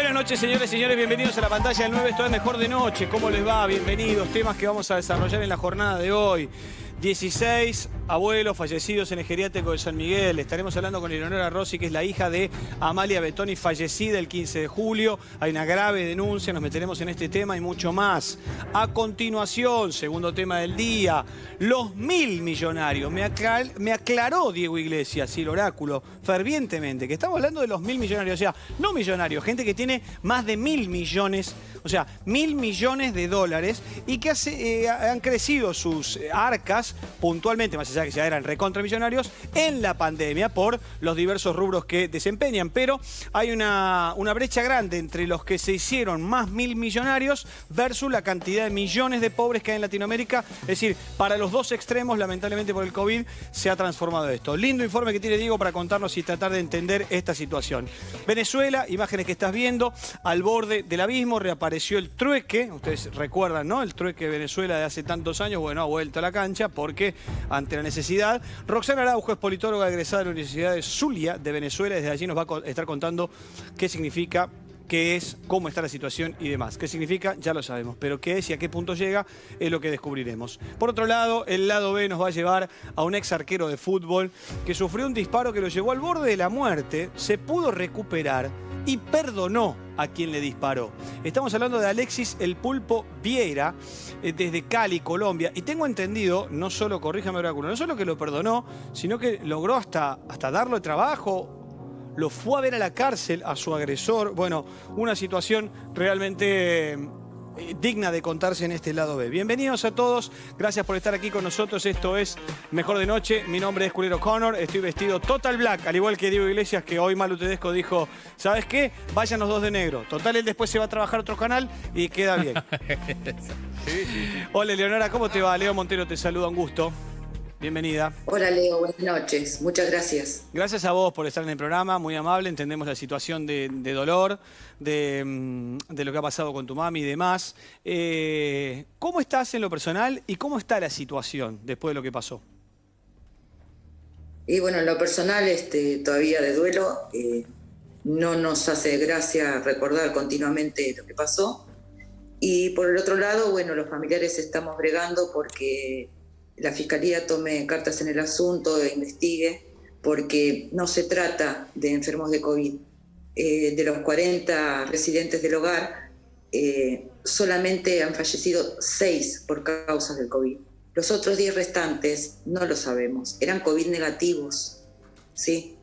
Buenas noches, señores y señores, bienvenidos a la pantalla del 9, esto es Mejor de Noche. ¿Cómo les va? Bienvenidos, temas que vamos a desarrollar en la jornada de hoy. 16 abuelos fallecidos en el geriátrico de San Miguel. Estaremos hablando con Eleonora Rossi, que es la hija de Amalia Betoni, fallecida el 15 de julio. Hay una grave denuncia, nos meteremos en este tema y mucho más. A continuación, segundo tema del día, los 1000 millonarios. Me aclaró Diego Iglesias y el oráculo fervientemente que estamos hablando de los 1000 millonarios. O sea, no millonarios, gente que tiene más de 1000 millones, o sea, 1000 millones de dólares y que han crecido sus arcas puntualmente, más allá de que ya eran recontramillonarios, en la pandemia por los diversos rubros que desempeñan. Pero hay una brecha grande entre los que se hicieron más 1000 millonarios versus la cantidad de millones de pobres que hay en Latinoamérica. Es decir, para los dos extremos, lamentablemente por el COVID, se ha transformado esto. Lindo informe que tiene Diego para contarnos y tratar de entender esta situación. Venezuela, imágenes que estás viendo, al borde del abismo, reapareció el trueque. Ustedes recuerdan, ¿no? El trueque de Venezuela de hace tantos años, bueno, ha vuelto a la cancha porque ante la necesidad. Roxana Araujo es politóloga egresada de la Universidad de Zulia de Venezuela. Desde allí nos va a estar contando qué significa, qué es, cómo está la situación y demás. ¿Qué significa? Ya lo sabemos, pero qué es y a qué punto llega es lo que descubriremos. Por otro lado, el lado B nos va a llevar a un ex arquero de fútbol que sufrió un disparo que lo llevó al borde de la muerte, se pudo recuperar y perdonó a quien le disparó. Estamos hablando de Alexis El Pulpo Vieira, desde Cali, Colombia. Y tengo entendido, no solo, corríjame oráculo, no solo que lo perdonó, sino que logró hasta darle trabajo, lo fue a ver a la cárcel a su agresor. Bueno, una situación realmente digna de contarse en este lado B. Bienvenidos a todos, gracias por estar aquí con nosotros. Esto es Mejor de Noche, mi nombre es Culero Connor, estoy vestido total black, al igual que Diego Iglesias, que hoy Malu Tedesco dijo, ¿sabes qué? Vayan los dos de negro. Total, él después se va a trabajar a otro canal y queda bien. Sí. Hola, Eleonora, ¿cómo te va? Leo Montero te saluda, un gusto. Bienvenida. Hola Leo, buenas noches. Muchas gracias. Gracias a vos por estar en el programa, muy amable. Entendemos la situación de dolor, de lo que ha pasado con tu mami y demás. ¿Cómo estás en lo personal y cómo está la situación después de lo que pasó? Y bueno, en lo personal, todavía de duelo, no nos hace gracia recordar continuamente lo que pasó. Y por el otro lado, bueno, los familiares estamos bregando porque la Fiscalía tome cartas en el asunto e investigue, porque no se trata de enfermos de COVID. De los 40 residentes del hogar, solamente han fallecido 6 por causas del COVID. Los otros 10 restantes no lo sabemos, eran COVID negativos, ¿sí?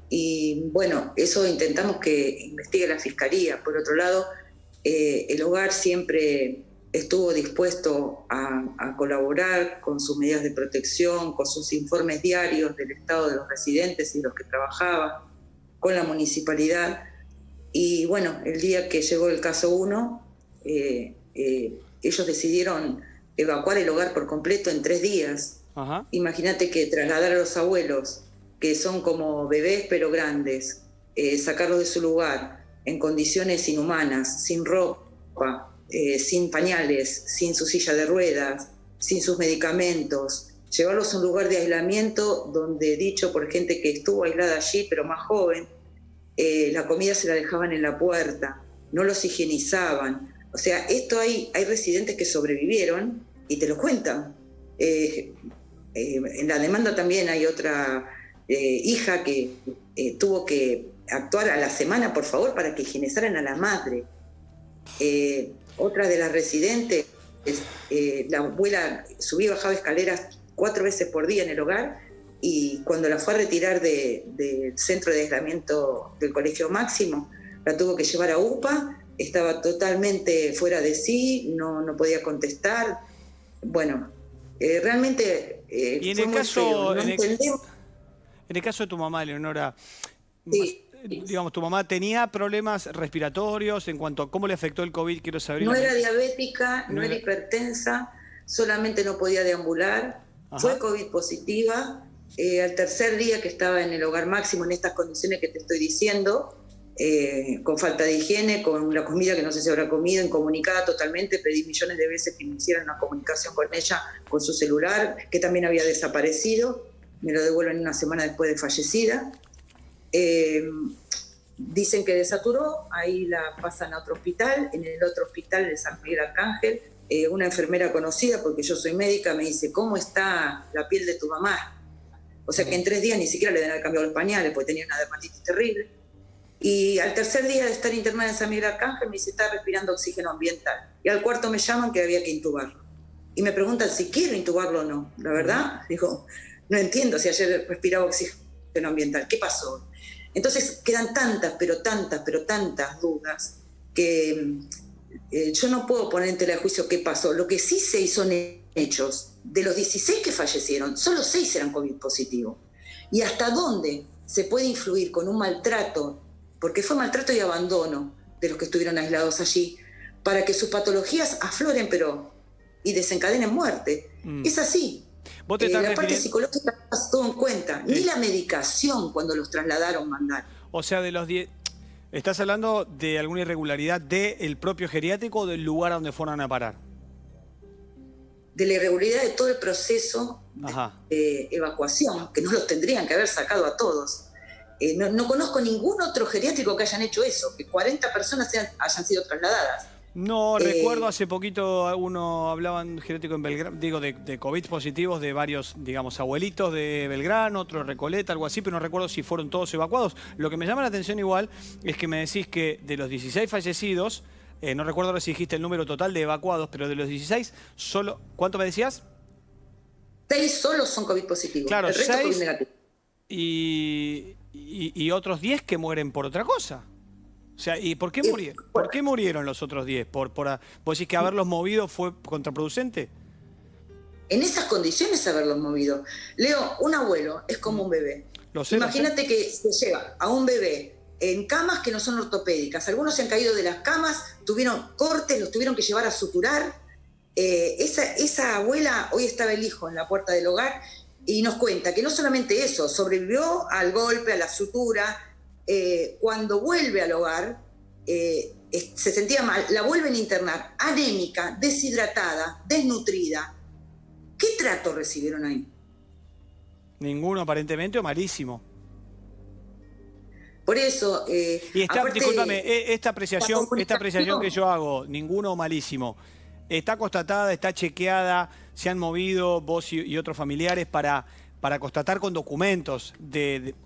Y bueno, eso intentamos que investigue la Fiscalía. Por otro lado, el hogar siempre estuvo dispuesto a colaborar con sus medidas de protección, con sus informes diarios del estado de los residentes y los que trabajaban, con la municipalidad. Y bueno, el día que llegó el caso 1, ellos decidieron evacuar el hogar por completo en 3 días. Ajá. Imagínate que trasladar a los abuelos, que son como bebés pero grandes, sacarlos de su lugar en condiciones inhumanas, sin ropa, sin pañales, sin su silla de ruedas, sin sus medicamentos, llevarlos a un lugar de aislamiento donde, dicho por gente que estuvo aislada allí pero más joven, la comida se la dejaban en la puerta, no los higienizaban. O sea, esto hay residentes que sobrevivieron y te lo cuentan. En la demanda también hay otra hija que tuvo que actuar a la semana, por favor, para que higienizaran a la madre. Otra de las residentes, la abuela subía y bajaba escaleras 4 veces por día en el hogar, y cuando la fue a retirar del centro de aislamiento del Colegio Máximo, la tuvo que llevar a UPA, estaba totalmente fuera de sí, no podía contestar. Bueno, realmente y en fue el muy caso, feo. No entendemos. En el caso de tu mamá, Eleonora, Sí. digamos, tu mamá tenía problemas respiratorios en cuanto a cómo le afectó el COVID, quiero saber. No era diabética, no era hipertensa, solamente no podía deambular. Ajá. Fue COVID positiva. Al tercer día que estaba en el hogar Máximo, en estas condiciones que te estoy diciendo, con falta de higiene, con la comida que no sé si habrá comido, incomunicada totalmente, pedí millones de veces que me hicieran una comunicación con ella, con su celular, que también había desaparecido, me lo devuelven una semana después de fallecida. dicen que desaturó, ahí la pasan a otro hospital, en el otro hospital de San Miguel Arcángel, una enfermera conocida, porque yo soy médica, me dice, ¿cómo está la piel de tu mamá? O sea que en 3 días ni siquiera le deben haber cambiado los pañales, porque tenía una dermatitis terrible. Y al tercer día de estar internada en San Miguel Arcángel, me dice, está respirando oxígeno ambiental. Y al cuarto me llaman que había que intubarlo. Y me preguntan si quiero intubarlo o no. La verdad, digo, no entiendo si ayer respiraba oxígeno ambiental. ¿Qué pasó? Entonces quedan tantas, pero tantas dudas que yo no puedo poner en tela de juicio qué pasó. Lo que sí sé son hechos. De los 16 que fallecieron, solo 6 eran COVID positivos. ¿Y hasta dónde se puede influir con un maltrato? Porque fue maltrato y abandono de los que estuvieron aislados allí, para que sus patologías afloren y desencadenen muerte. Es así. ¿Vos te la parte psicológica no pasó todo en cuenta. Ni la medicación cuando los trasladaron mandaron. O sea, de los 10... ¿Estás hablando de alguna irregularidad del propio geriátrico o del lugar a donde fueron a parar? De la irregularidad de todo el proceso de evacuación, que no los tendrían que haber sacado a todos. No conozco ningún otro geriátrico que hayan hecho eso, que 40 personas hayan sido trasladadas. No, recuerdo hace poquito uno hablaban geriátrico en Belgrano, digo, de COVID positivos de varios, digamos, abuelitos de Belgrano, otro Recoleta, algo así, pero no recuerdo si fueron todos evacuados. Lo que me llama la atención igual es que me decís que de los 16 fallecidos, no recuerdo ahora si dijiste el número total de evacuados, pero de los 16, solo, ¿cuánto me decías? 6 solo son COVID positivos. Claro, el resto 6 COVID negativo. Y otros 10 que mueren por otra cosa. O sea, ¿y por qué murieron? ¿Por qué murieron los otros 10? ¿Vos decís que haberlos movido fue contraproducente? En esas condiciones haberlos movido. Leo, un abuelo es como un bebé. Imagínate que se lleva a un bebé en camas que no son ortopédicas. Algunos se han caído de las camas, tuvieron cortes, los tuvieron que llevar a suturar. Esa abuela, hoy estaba el hijo en la puerta del hogar y nos cuenta que no solamente eso, sobrevivió al golpe, a la sutura. Cuando vuelve al hogar, se sentía mal, la vuelven a internar, anémica, deshidratada, desnutrida. ¿Qué trato recibieron ahí? Ninguno aparentemente, o malísimo. Por eso... y discúlpame, esta apreciación que yo hago, ninguno o malísimo, ¿está constatada, está chequeada, se han movido vos y otros familiares para constatar con documentos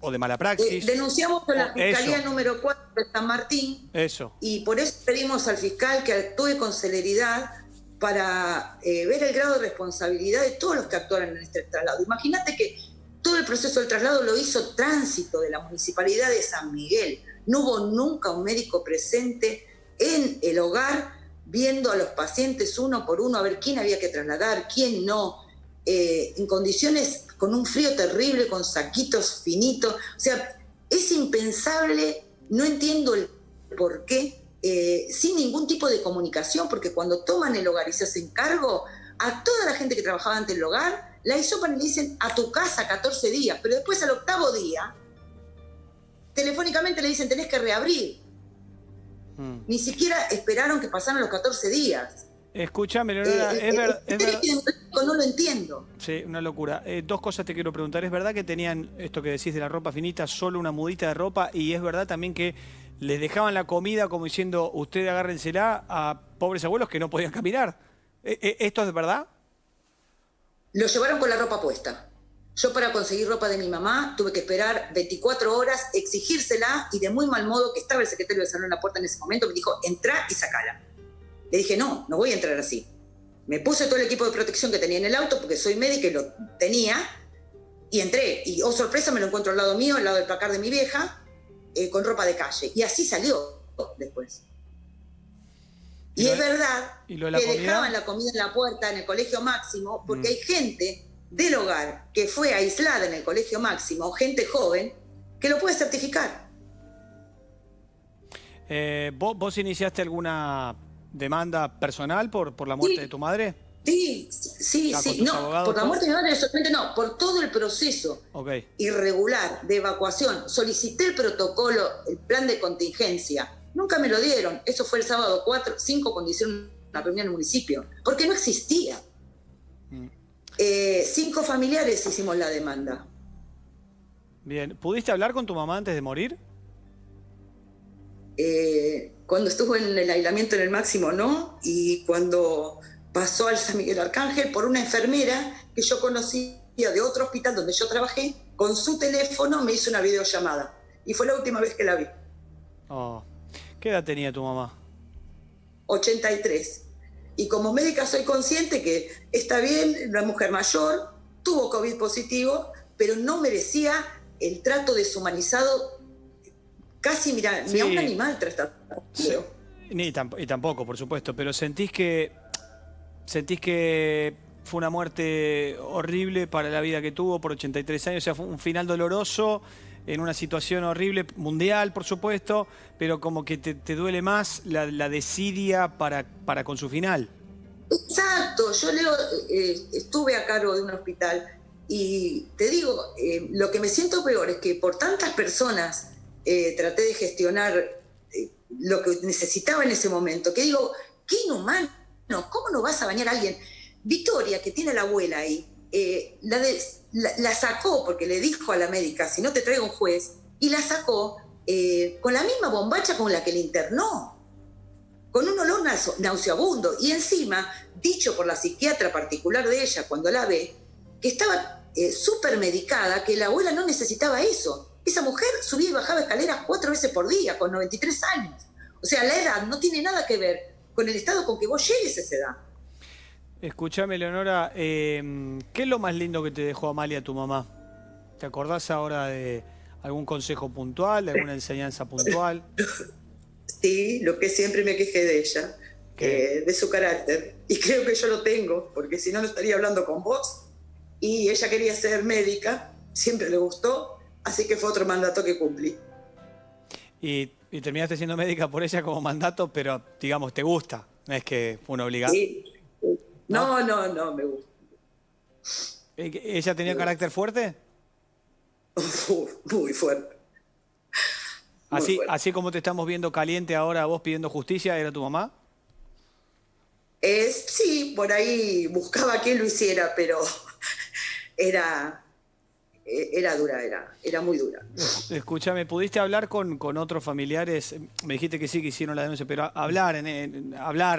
o de mala praxis? Denunciamos con la Fiscalía número 4 de San Martín. Eso. Y por eso pedimos al fiscal que actúe con celeridad para ver el grado de responsabilidad de todos los que actuaron en este traslado. Imagínate que todo el proceso del traslado lo hizo Tránsito de la Municipalidad de San Miguel. No hubo nunca un médico presente en el hogar viendo a los pacientes uno por uno, a ver quién había que trasladar, quién no, en condiciones con un frío terrible, con saquitos finitos. O sea, es impensable, no entiendo el por qué, sin ningún tipo de comunicación, porque cuando toman el hogar y se hacen cargo, a toda la gente que trabajaba ante el hogar, la hisopan y le dicen a tu casa 14 días, pero después al 8º día, telefónicamente le dicen tenés que reabrir. Ni siquiera esperaron que pasaran los 14 días. Escúchame, Leonora, no lo entiendo. Sí, una locura. 2 cosas te quiero preguntar. ¿Es verdad que tenían, esto que decís de la ropa finita, solo una mudita de ropa? Y es verdad también que les dejaban la comida como diciendo, ustedes agárrensela a pobres abuelos que no podían caminar. ¿Esto es de verdad? Lo llevaron con la ropa puesta. Yo para conseguir ropa de mi mamá tuve que esperar 24 horas, exigírsela, y de muy mal modo, que estaba el secretario de salud en la puerta en ese momento, me dijo, entrá y sacala. Le dije, no voy a entrar así. Me puse todo el equipo de protección que tenía en el auto, porque soy médica y lo tenía, y entré. Y, oh sorpresa, me lo encuentro al lado mío, al lado del placar de mi vieja, con ropa de calle. Y así salió después. Y es verdad que dejaban la comida en la puerta en el Colegio Máximo, porque hay gente del hogar que fue aislada en el Colegio Máximo, gente joven, que lo puede certificar. ¿Vos iniciaste alguna demanda personal por la muerte de tu madre? Sí. No, por la muerte de mi madre, solamente no, por todo el proceso irregular de evacuación. Solicité el protocolo, el plan de contingencia. Nunca me lo dieron. Eso fue el sábado 5 cuando hicieron una reunión en el municipio, porque no existía. 5 familiares hicimos la demanda. Bien. ¿Pudiste hablar con tu mamá antes de morir? Cuando estuvo en el aislamiento en el máximo, no, y cuando pasó al San Miguel Arcángel por una enfermera que yo conocía de otro hospital donde yo trabajé, con su teléfono me hizo una videollamada. Y fue la última vez que la vi. Oh. ¿Qué edad tenía tu mamá? 83. Y como médica soy consciente que está bien, una mujer mayor, tuvo COVID positivo, pero no merecía el trato deshumanizado, casi, mira, Sí. ni a un animal tratado. Sí. Y tampoco, por supuesto, pero sentís que fue una muerte horrible para la vida que tuvo por 83 años, o sea, fue un final doloroso en una situación horrible, mundial, por supuesto, pero como que te duele más la desidia para con su final. Exacto, yo leo, estuve a cargo de un hospital y te digo, lo que me siento peor es que por tantas personas traté de gestionar lo que necesitaba en ese momento, que digo, qué inhumano, ¿cómo no vas a bañar a alguien? Victoria, que tiene a la abuela ahí, la sacó porque le dijo a la médica, si no te traigo un juez, y la sacó con la misma bombacha con la que le internó, con un olor nauseabundo, y encima, dicho por la psiquiatra particular de ella cuando la ve, que estaba súper medicada, que la abuela no necesitaba eso. Esa mujer subía y bajaba escaleras 4 veces por día, con 93 años. O sea, la edad no tiene nada que ver con el estado con que vos llegues a esa edad. Escúchame, Leonora, ¿qué es lo más lindo que te dejó Amalia, tu mamá? ¿Te acordás ahora de algún consejo puntual, de alguna enseñanza puntual? Sí, lo que siempre me quejé de ella, de su carácter. Y creo que yo lo tengo, porque si no, no estaría hablando con vos. Y ella quería ser médica, siempre le gustó, así que fue otro mandato que cumplí. Y terminaste siendo médica por ella como mandato, pero digamos, te gusta, no es que fue una obligación. Sí. No, me gusta. ¿Ella tenía carácter fuerte? Muy fuerte. Muy fuerte. Así como te estamos viendo caliente ahora, vos pidiendo justicia, ¿era tu mamá? Sí, por ahí buscaba que lo hiciera, pero era dura, era muy dura. Escúchame, ¿pudiste hablar con otros familiares? Me dijiste que sí, que hicieron la denuncia, pero hablar,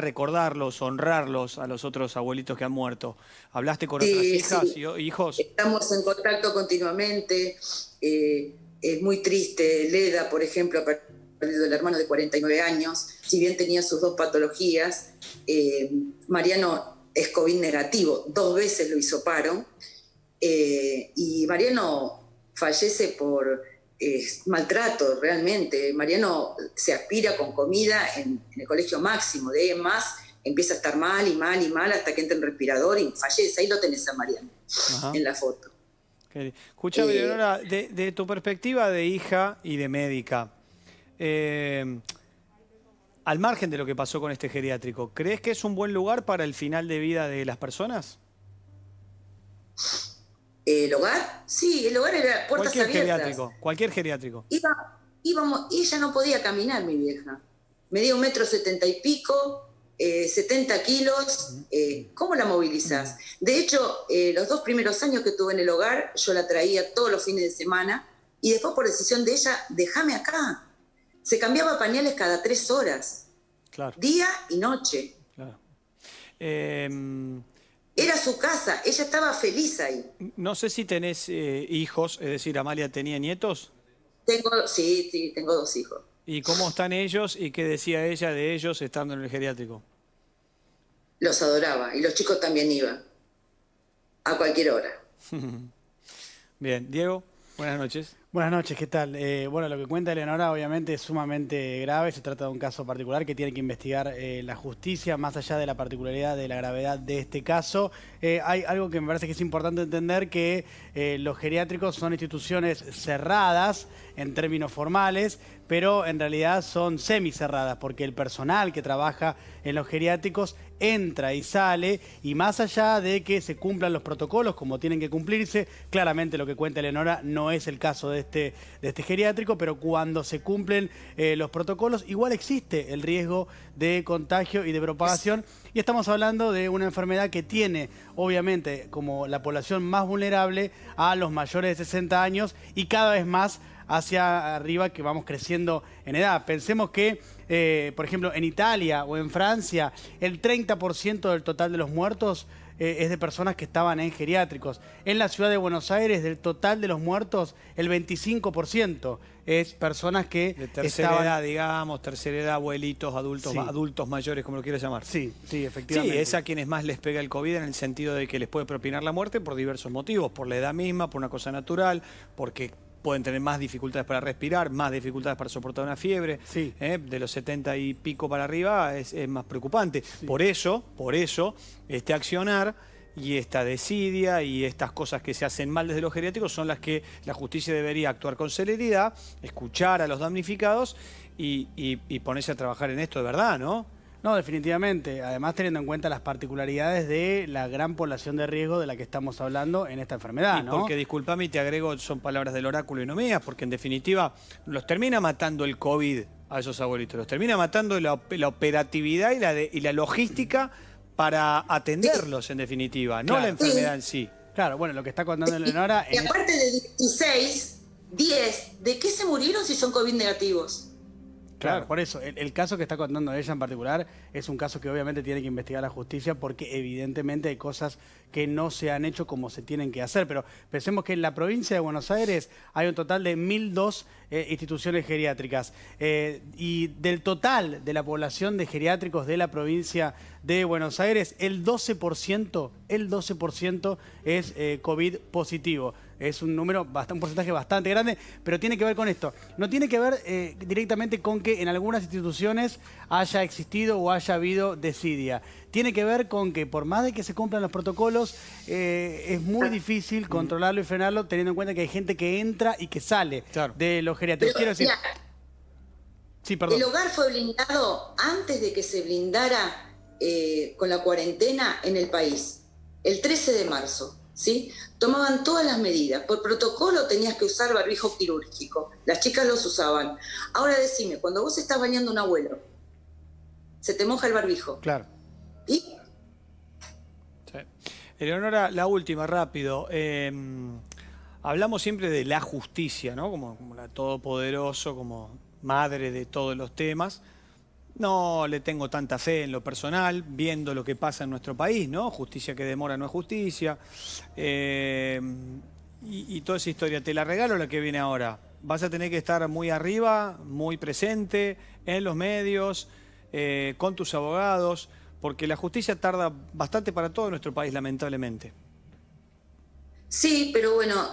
recordarlos, honrarlos a los otros abuelitos que han muerto. ¿Hablaste con otras hijas y hijos? Estamos en contacto continuamente. Es muy triste. Leda, por ejemplo, ha perdido el hermano de 49 años, si bien tenía sus 2 patologías. Mariano es COVID negativo, 2 veces lo hisoparon. Y Mariano fallece por maltrato, realmente. Mariano se aspira con comida en el colegio máximo, de más empieza a estar mal y mal y mal hasta que entra en respirador y fallece. Ahí lo tenés a Mariano. Ajá. En la foto. Escúchame, Leonora, de tu perspectiva de hija y de médica, al margen de lo que pasó con este geriátrico, ¿crees que es un buen lugar para el final de vida de las personas? ¿El hogar? Sí, el hogar era puertas abiertas. Cualquier geriátrico. Íbamos, y ella no podía caminar, mi vieja. Medía 1,70 y pico, 70 kilos. ¿Cómo la movilizás? De hecho, los 2 primeros años que estuve en el hogar, yo la traía todos los fines de semana y después por decisión de ella, déjame acá. Se cambiaba pañales cada 3 horas. Claro. Día y noche. Claro. Era su casa, ella estaba feliz ahí. No sé si tenés hijos, es decir, ¿Amalia tenía nietos? Sí, tengo 2 hijos. ¿Y cómo están ellos y qué decía ella de ellos estando en el geriátrico? Los adoraba y los chicos también iban, a cualquier hora. Bien, Diego, buenas noches. Buenas noches, ¿qué tal? Bueno, lo que cuenta Leonora obviamente es sumamente grave, se trata de un caso particular que tiene que investigar la justicia, más allá de la particularidad de la gravedad de este caso. Hay algo que me parece que es importante entender, que los geriátricos son instituciones cerradas en términos formales, pero en realidad son semicerradas, porque el personal que trabaja en los geriátricos entra y sale, y más allá de que se cumplan los protocolos como tienen que cumplirse, claramente lo que cuenta Leonora no es el caso de este geriátrico, pero cuando se cumplen los protocolos, igual existe el riesgo de contagio y de propagación, y estamos hablando de una enfermedad que tiene, obviamente, como la población más vulnerable a los mayores de 60 años y cada vez más hacia arriba que vamos creciendo en edad. Pensemos que, por ejemplo, en Italia o en Francia, el 30% del total de los muertos es de personas que estaban en geriátricos. En la ciudad de Buenos Aires, del total de los muertos, el 25% es personas que de tercera edad, digamos, tercera edad, abuelitos, adultos, Sí. adultos mayores, como lo quieras llamar. Sí, sí, Sí, efectivamente. es a quienes más les pega el COVID en el sentido de que les puede propinar la muerte por diversos motivos, por la edad misma, por una cosa natural, porque pueden tener más dificultades para respirar, más dificultades para soportar una fiebre. Sí. De los 70 y pico para arriba es más preocupante. Sí. Por eso, este accionar y esta desidia y estas cosas que se hacen mal desde los geriátricos son las que la justicia debería actuar con celeridad, escuchar a los damnificados y ponerse a trabajar en esto de verdad, ¿no? No, definitivamente. Además, teniendo en cuenta las particularidades de la gran población de riesgo de la que estamos hablando en esta enfermedad, Y ¿no? porque, disculpame y te agrego, son palabras del oráculo y no mías, porque en definitiva los termina matando el COVID a esos abuelitos, los termina matando la operatividad y la logística para atenderlos, en definitiva, no Claro. la enfermedad en sí. Claro, bueno, lo que está contando Eleonora... Y aparte de 16, 10, ¿de qué se murieron si son COVID negativos? Claro, por eso, el caso que está contando ella en particular es un caso que obviamente tiene que investigar la justicia porque evidentemente hay cosas que no se han hecho como se tienen que hacer. Pero pensemos que en la provincia de Buenos Aires hay un total de 1.002 instituciones geriátricas. Y del total de la población de geriátricos de la provincia de Buenos Aires, el 12% es COVID positivo. Es un número, un porcentaje bastante grande, pero tiene que ver con esto. No tiene que ver directamente con que en algunas instituciones haya existido o haya habido desidia. Tiene que ver con que por más de que se cumplan los protocolos, es muy difícil controlarlo y frenarlo, teniendo en cuenta que hay gente que entra y que sale Claro. de los geriátricos. Quiero decir... Mira, Sí, perdón. el hogar fue blindado antes de que se blindara con la cuarentena en el país, el 13 de marzo. ¿Sí? Tomaban todas las medidas. Por protocolo tenías que usar barbijo quirúrgico. Las chicas los usaban. Ahora decime, cuando vos estás bañando a un abuelo, se te moja el barbijo. Claro. ¿Y? Sí. Eleonora, la última, rápido. Hablamos siempre de la justicia, ¿no? Como la todopoderoso, como madre de todos los temas. No le tengo tanta fe en lo personal, viendo lo que pasa en nuestro país, ¿no? Justicia que demora no es justicia. Y toda esa historia, te la regalo la que viene ahora. Vas a tener que estar muy arriba, muy presente, en los medios, con tus abogados, porque la justicia tarda bastante para todo nuestro país, lamentablemente. Sí, pero bueno,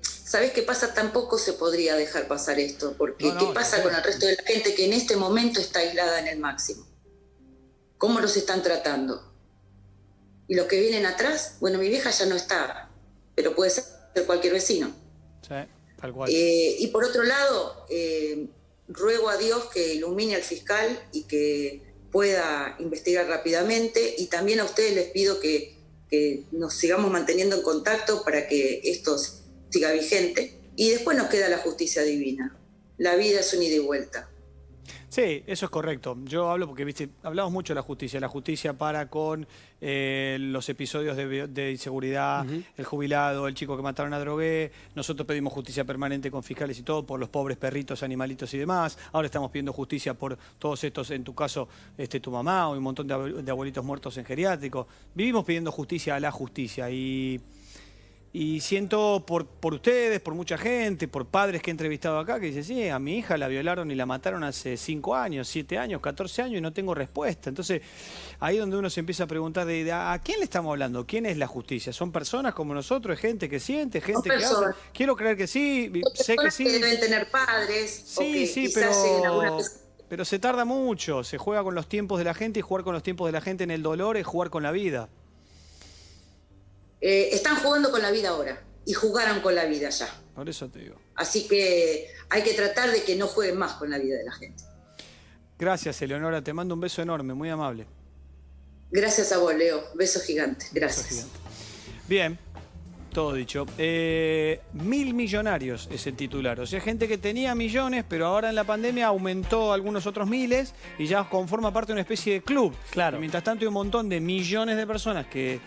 ¿sabés qué pasa? Tampoco se podría dejar pasar esto, porque No, ¿qué pasa con el resto de la gente que en este momento está aislada en el máximo? ¿Cómo los están tratando? Y los que vienen atrás, bueno, mi vieja ya no está, pero puede ser cualquier vecino. Sí, tal cual. Y por otro lado, ruego a Dios que ilumine al fiscal y que pueda investigar rápidamente, y también a ustedes les pido que nos sigamos manteniendo en contacto para que esto siga vigente. Y después nos queda la justicia divina. La vida es un ida y vuelta. Sí, eso es correcto. Yo hablo porque, viste, hablamos mucho de la justicia. La justicia para con los episodios de inseguridad, el jubilado, el chico que mataron a drogué. Nosotros pedimos justicia permanente con fiscales y todo por los pobres perritos, animalitos y demás. Ahora estamos pidiendo justicia por todos estos, en tu caso, tu mamá o un montón de abuelitos muertos en geriátrico. Vivimos pidiendo justicia a la justicia y siento por ustedes, por mucha gente, por padres que he entrevistado acá, que dicen, sí, a mi hija la violaron y la mataron hace 5 años, 7 años, 14 años y no tengo respuesta. Entonces, ahí es donde uno se empieza a preguntar, ¿a quién le estamos hablando? ¿Quién es la justicia? ¿Son personas como nosotros? ¿Es gente que siente? ¿Gente que hace? Quiero creer que sí, sé que sí. Que deben tener padres. Sí, o que sí, quizás lleguen alguna vez. pero se tarda mucho. Se juega con los tiempos de la gente y jugar con los tiempos de la gente en el dolor es jugar con la vida. Están jugando con la vida ahora y jugaron con la vida ya. Por eso te digo. Así que hay que tratar de que no jueguen más con la vida de la gente. Gracias, Eleonora. Te mando un beso enorme, muy amable. Gracias a vos, Leo. Beso gigante. Gracias. Beso gigante. Bien, todo dicho. 1.000 millonarios es el titular. O sea, gente que tenía millones, pero ahora en la pandemia aumentó algunos otros miles y ya conforma parte de una especie de club. Claro. Y mientras tanto hay un montón de millones de personas que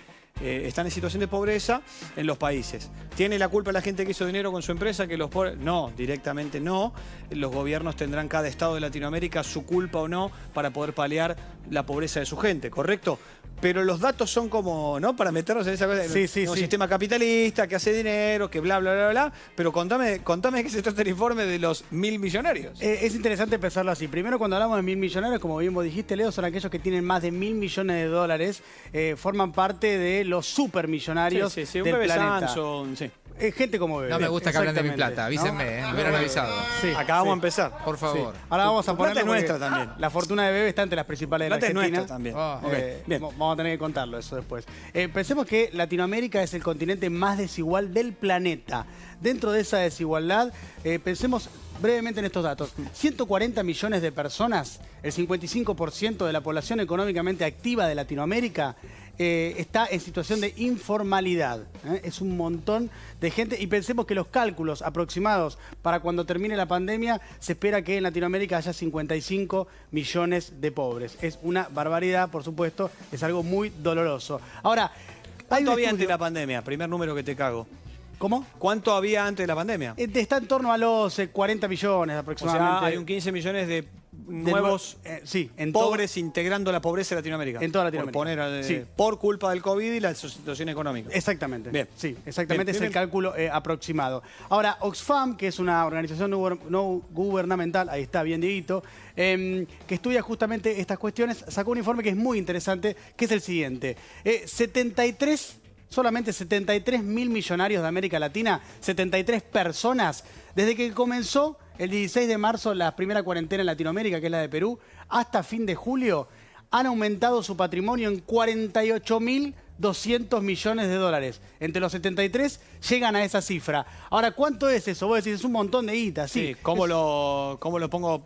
están en situación de pobreza en los países. ¿Tiene la culpa la gente que hizo dinero con su empresa que los pobres? No, directamente no. Los gobiernos tendrán cada estado de Latinoamérica su culpa o no para poder paliar la pobreza de su gente, ¿correcto? Pero los datos son como, ¿no? Para meternos en esa cosa. Un sistema capitalista que hace dinero, que bla, bla, bla, bla. Pero contame de qué se trata el informe de los 1.000 millonarios. Es interesante pensarlo así. Primero, cuando hablamos de 1.000 millonarios, como bien vos dijiste, Leo, son aquellos que tienen más de 1.000 millones de dólares. Forman parte de los supermillonarios del un bebé planeta. Samsung, sí. Gente como bebé. No me gusta que hablen de mi plata, avísenme, me hubieran avisado. Sí, Acabamos de empezar. Por favor. Sí. Ahora vamos a poner nuestra también. La fortuna de bebé está entre las principales de la Plata es Argentina. nuestra también. Bien. Vamos a tener que contarlo eso después. Pensemos que Latinoamérica es el continente más desigual del planeta. Dentro de esa desigualdad, pensemos brevemente en estos datos. 140 millones de personas, el 55% de la población económicamente activa de Latinoamérica, está en situación de informalidad. Es un montón de gente y pensemos que los cálculos aproximados para cuando termine la pandemia, se espera que en Latinoamérica haya 55 millones de pobres. Es una barbaridad, por supuesto, es algo muy doloroso. Ahora, ¿cuánto había antes de la pandemia? Primer número que te cago. ¿Cómo? ¿Cuánto había antes de la pandemia? Está en torno a los 40 millones aproximadamente. O sea, hay un 15 millones de nuevos pobres integrando la pobreza de Latinoamérica. En toda Latinoamérica. Por culpa del COVID y la situación económica. Exactamente. Bien. Sí, exactamente. Es el cálculo aproximado. Ahora, Oxfam, que es una organización no gubernamental, ahí está, bien Dieguito, que estudia justamente estas cuestiones, sacó un informe que es muy interesante, que es el siguiente. Solamente 73.000 millonarios de América Latina, 73 personas, desde que comenzó el 16 de marzo la primera cuarentena en Latinoamérica, que es la de Perú, hasta fin de julio, han aumentado su patrimonio en 48.200 millones de dólares. Entre los 73 llegan a esa cifra. Ahora, ¿cuánto es eso? Vos decís, es un montón de guita, sí. ¿Cómo lo pongo?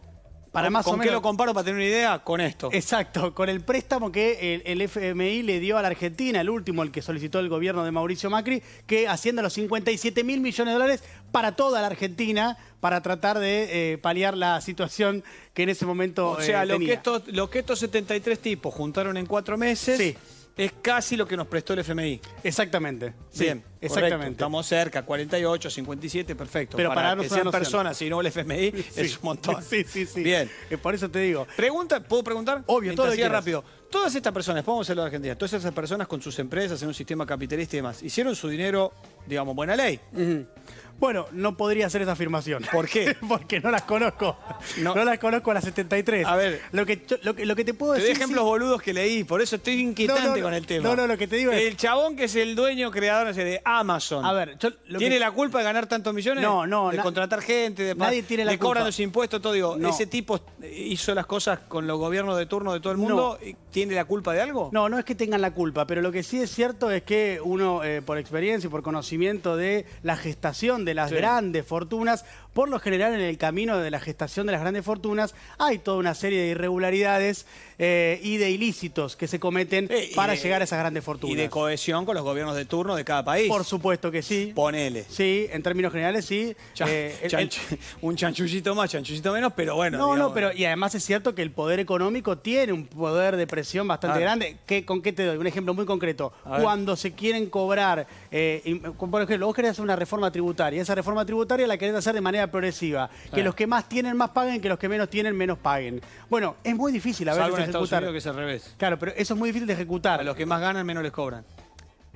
¿Con qué lo comparo para tener una idea? Con esto. Exacto, con el préstamo que el FMI le dio a la Argentina, el último, el que solicitó el gobierno de Mauricio Macri, que asciende a los 57.000 millones de dólares para toda la Argentina, para tratar de paliar la situación que en ese momento tenía. Lo que estos 73 tipos juntaron en 4 meses... Es casi lo que nos prestó el FMI. Exactamente. Bien, exactamente. Correcto. Estamos cerca, 48, 57, perfecto. Pero para que sean personas y no el FMI, es un montón. Sí. Bien. Por eso te digo. ¿Puedo preguntar? Obvio, todo rápido. Todas estas personas, podemos hacerlo de Argentina, todas esas personas con sus empresas en un sistema capitalista y demás, hicieron su dinero, digamos, buena ley. Bueno, no podría hacer esa afirmación. ¿Por qué? Porque no las conozco. No las conozco a las 73. A ver. Lo que te puedo decir... Te doy ejemplos boludos que leí, por eso estoy inquietante con el tema. No, lo que te digo es... El chabón que es el dueño, creador de Amazon. A ver, ¿Tiene la culpa de ganar tantos millones? No. De contratar gente, nadie tiene la culpa. cobran los impuestos, todo. Digo, ¿ese tipo hizo las cosas con los gobiernos de turno de todo el mundo? ¿Tiene la culpa de algo? No es que tengan la culpa, pero lo que sí es cierto es que uno, por experiencia y por conocimiento de la gestación de las grandes fortunas, por lo general en el camino de la gestación de las grandes fortunas hay toda una serie de irregularidades y de ilícitos que se cometen para llegar a esas grandes fortunas. Y de cohesión con los gobiernos de turno de cada país. Por supuesto que sí. Ponele. Sí, en términos generales sí. Un chanchullito más, chanchullito menos, pero bueno. Y además es cierto que el poder económico tiene un poder de presión bastante grande. ¿Con qué te doy? Un ejemplo muy concreto. Cuando se quieren cobrar, por ejemplo, vos querés hacer una reforma tributaria. Esa reforma tributaria la querés hacer de manera progresiva. Que los que más tienen más paguen, que los que menos tienen menos paguen. Bueno, es muy difícil a veces ejecutar. En Estados Unidos que es al revés. Claro, pero eso es muy difícil de ejecutar. A los que más ganan, menos les cobran.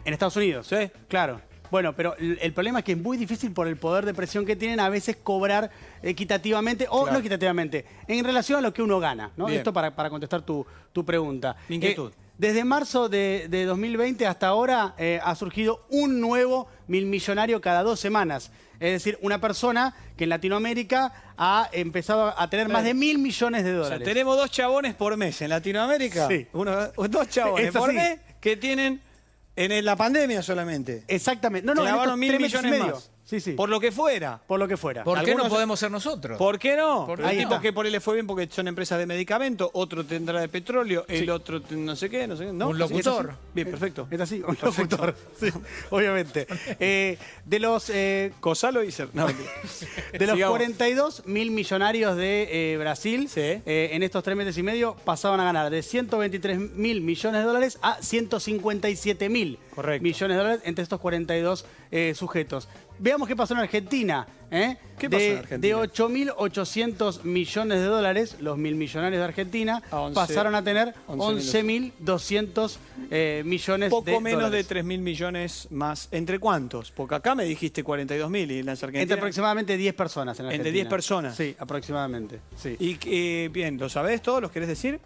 ¿En Estados Unidos? Sí. Claro. Bueno, pero el problema es que es muy difícil por el poder de presión que tienen a veces cobrar equitativamente o no equitativamente, en relación a lo que uno gana, ¿no? Esto para contestar tu pregunta. Inquietud. Desde marzo de 2020 hasta ahora ha surgido un nuevo millonario cada 2 semanas. Es decir, una persona que en Latinoamérica ha empezado a tener más de 1.000 millones de dólares. O sea, tenemos 2 chabones por mes en Latinoamérica. Sí. 2 chabones por mes que tienen en la pandemia solamente. Exactamente. Clavaron 1.000 millones más. Sí, sí. Por lo que fuera. Por lo que fuera. ¿Por qué no Algunos- podemos ser nosotros? ¿Por qué no? Por Hay ahí tipos está. que por él le fue bien porque son empresas de medicamentos, otro tendrá de petróleo, el otro no sé qué, no sé qué. ¿No? Un locutor. ¿Es así? Bien, perfecto. Es así, un locutor. Sí, obviamente. De los... Cosalo y ser. No, mentira. De los Sigamos. 42 mil millonarios de Brasil, Sí. en estos 3 meses y medio pasaban a ganar de 123 mil millones de dólares a 157 mil Correcto. millones de dólares entre estos 42 sujetos. Veamos qué pasó en Argentina. ¿Qué pasó en Argentina? De 8.800 millones de dólares, los mil millonarios de Argentina A 11, pasaron a tener 11.200 11.200 millones Poco de menos dólares. de 3.000 millones más. ¿Entre cuántos? Porque acá me dijiste 42.000 y en las Argentinas. Entre aproximadamente 10 personas en Argentina. Entre 10 personas. Sí, aproximadamente. Sí. Y bien, ¿lo sabés todo? ¿Los querés decir?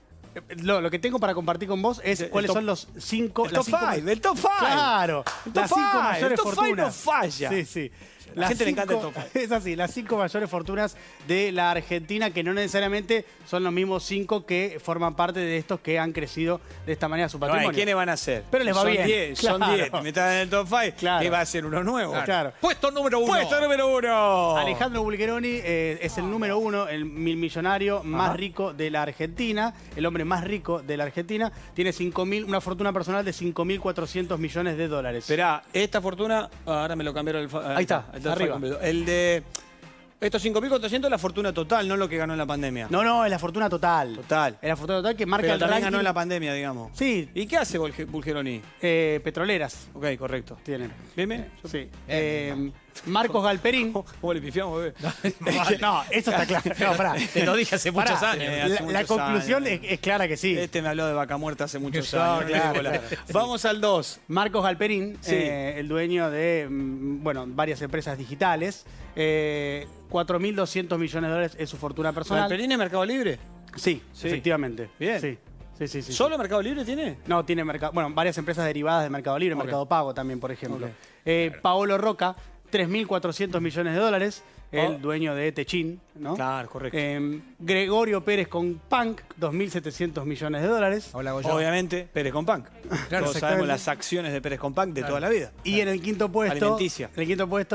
Lo que tengo para compartir con vos es El cuáles top- son los 5... El top 5, el top 5. Claro, El top las 5 five, mayores el top five fortunas. no falla. Sí, sí. La gente le encanta el top five. Es así, las 5 mayores fortunas de la Argentina, que no necesariamente son los mismos 5 que forman parte de estos que han crecido de esta manera su patrimonio. Ay, ¿quiénes van a ser? Pero les va son bien. 10, son Claro. 10. Te metas en el top 5. Claro. ¿Qué va a ser uno nuevo? Claro. Puesto número 1. Puesto número 1. Alejandro Bulgeroni es el número 1, el millonario más rico de la Argentina, el hombre más rico de la Argentina. Tiene una fortuna personal de 5.400 millones de dólares. Esperá, esta fortuna. Ahora me lo cambiaron. Ahí está, arriba. El de. Estos 5.400 es la fortuna total, no lo que ganó en la pandemia. No, es la fortuna total. Total. Es la fortuna total que marca Pero el también ranking. ganó en la pandemia, digamos. Sí, ¿Y qué hace Bulgeroni? petroleras Ok, correcto. tienen. ¿Bien, bien? Sí. Marcos Galperín. ¿Cómo le pifiamos, bebé? No, eso está claro. No, pará. Te lo dije hace muchos Pará, años. hace La muchos conclusión años. es clara que sí. Este me habló de vaca muerta hace muchos No, años. claro, Bola. claro. Vamos al 2. Marcos Galperín, Sí. el dueño de varias empresas digitales. 4.200 millones de dólares es su fortuna personal. ¿Galperín es Mercado Libre? Sí, Sí. efectivamente. Bien. Sí. Sí. ¿Solo Mercado Libre tiene? No, tiene varias empresas derivadas de Mercado Libre, Ok. Mercado Pago también, por ejemplo. Ok. Paolo Roca, 3.400 millones de dólares, Oh. el dueño de Techin, ¿no? Claro, correcto. Gregorio Pérez con Punk, 2.700 millones de dólares. Hola, Goyo. Obviamente, Pérez Compunk. Todos exactamente. sabemos las acciones de Pérez Compunk de toda la vida. Y en el quinto puesto, Alimenticia.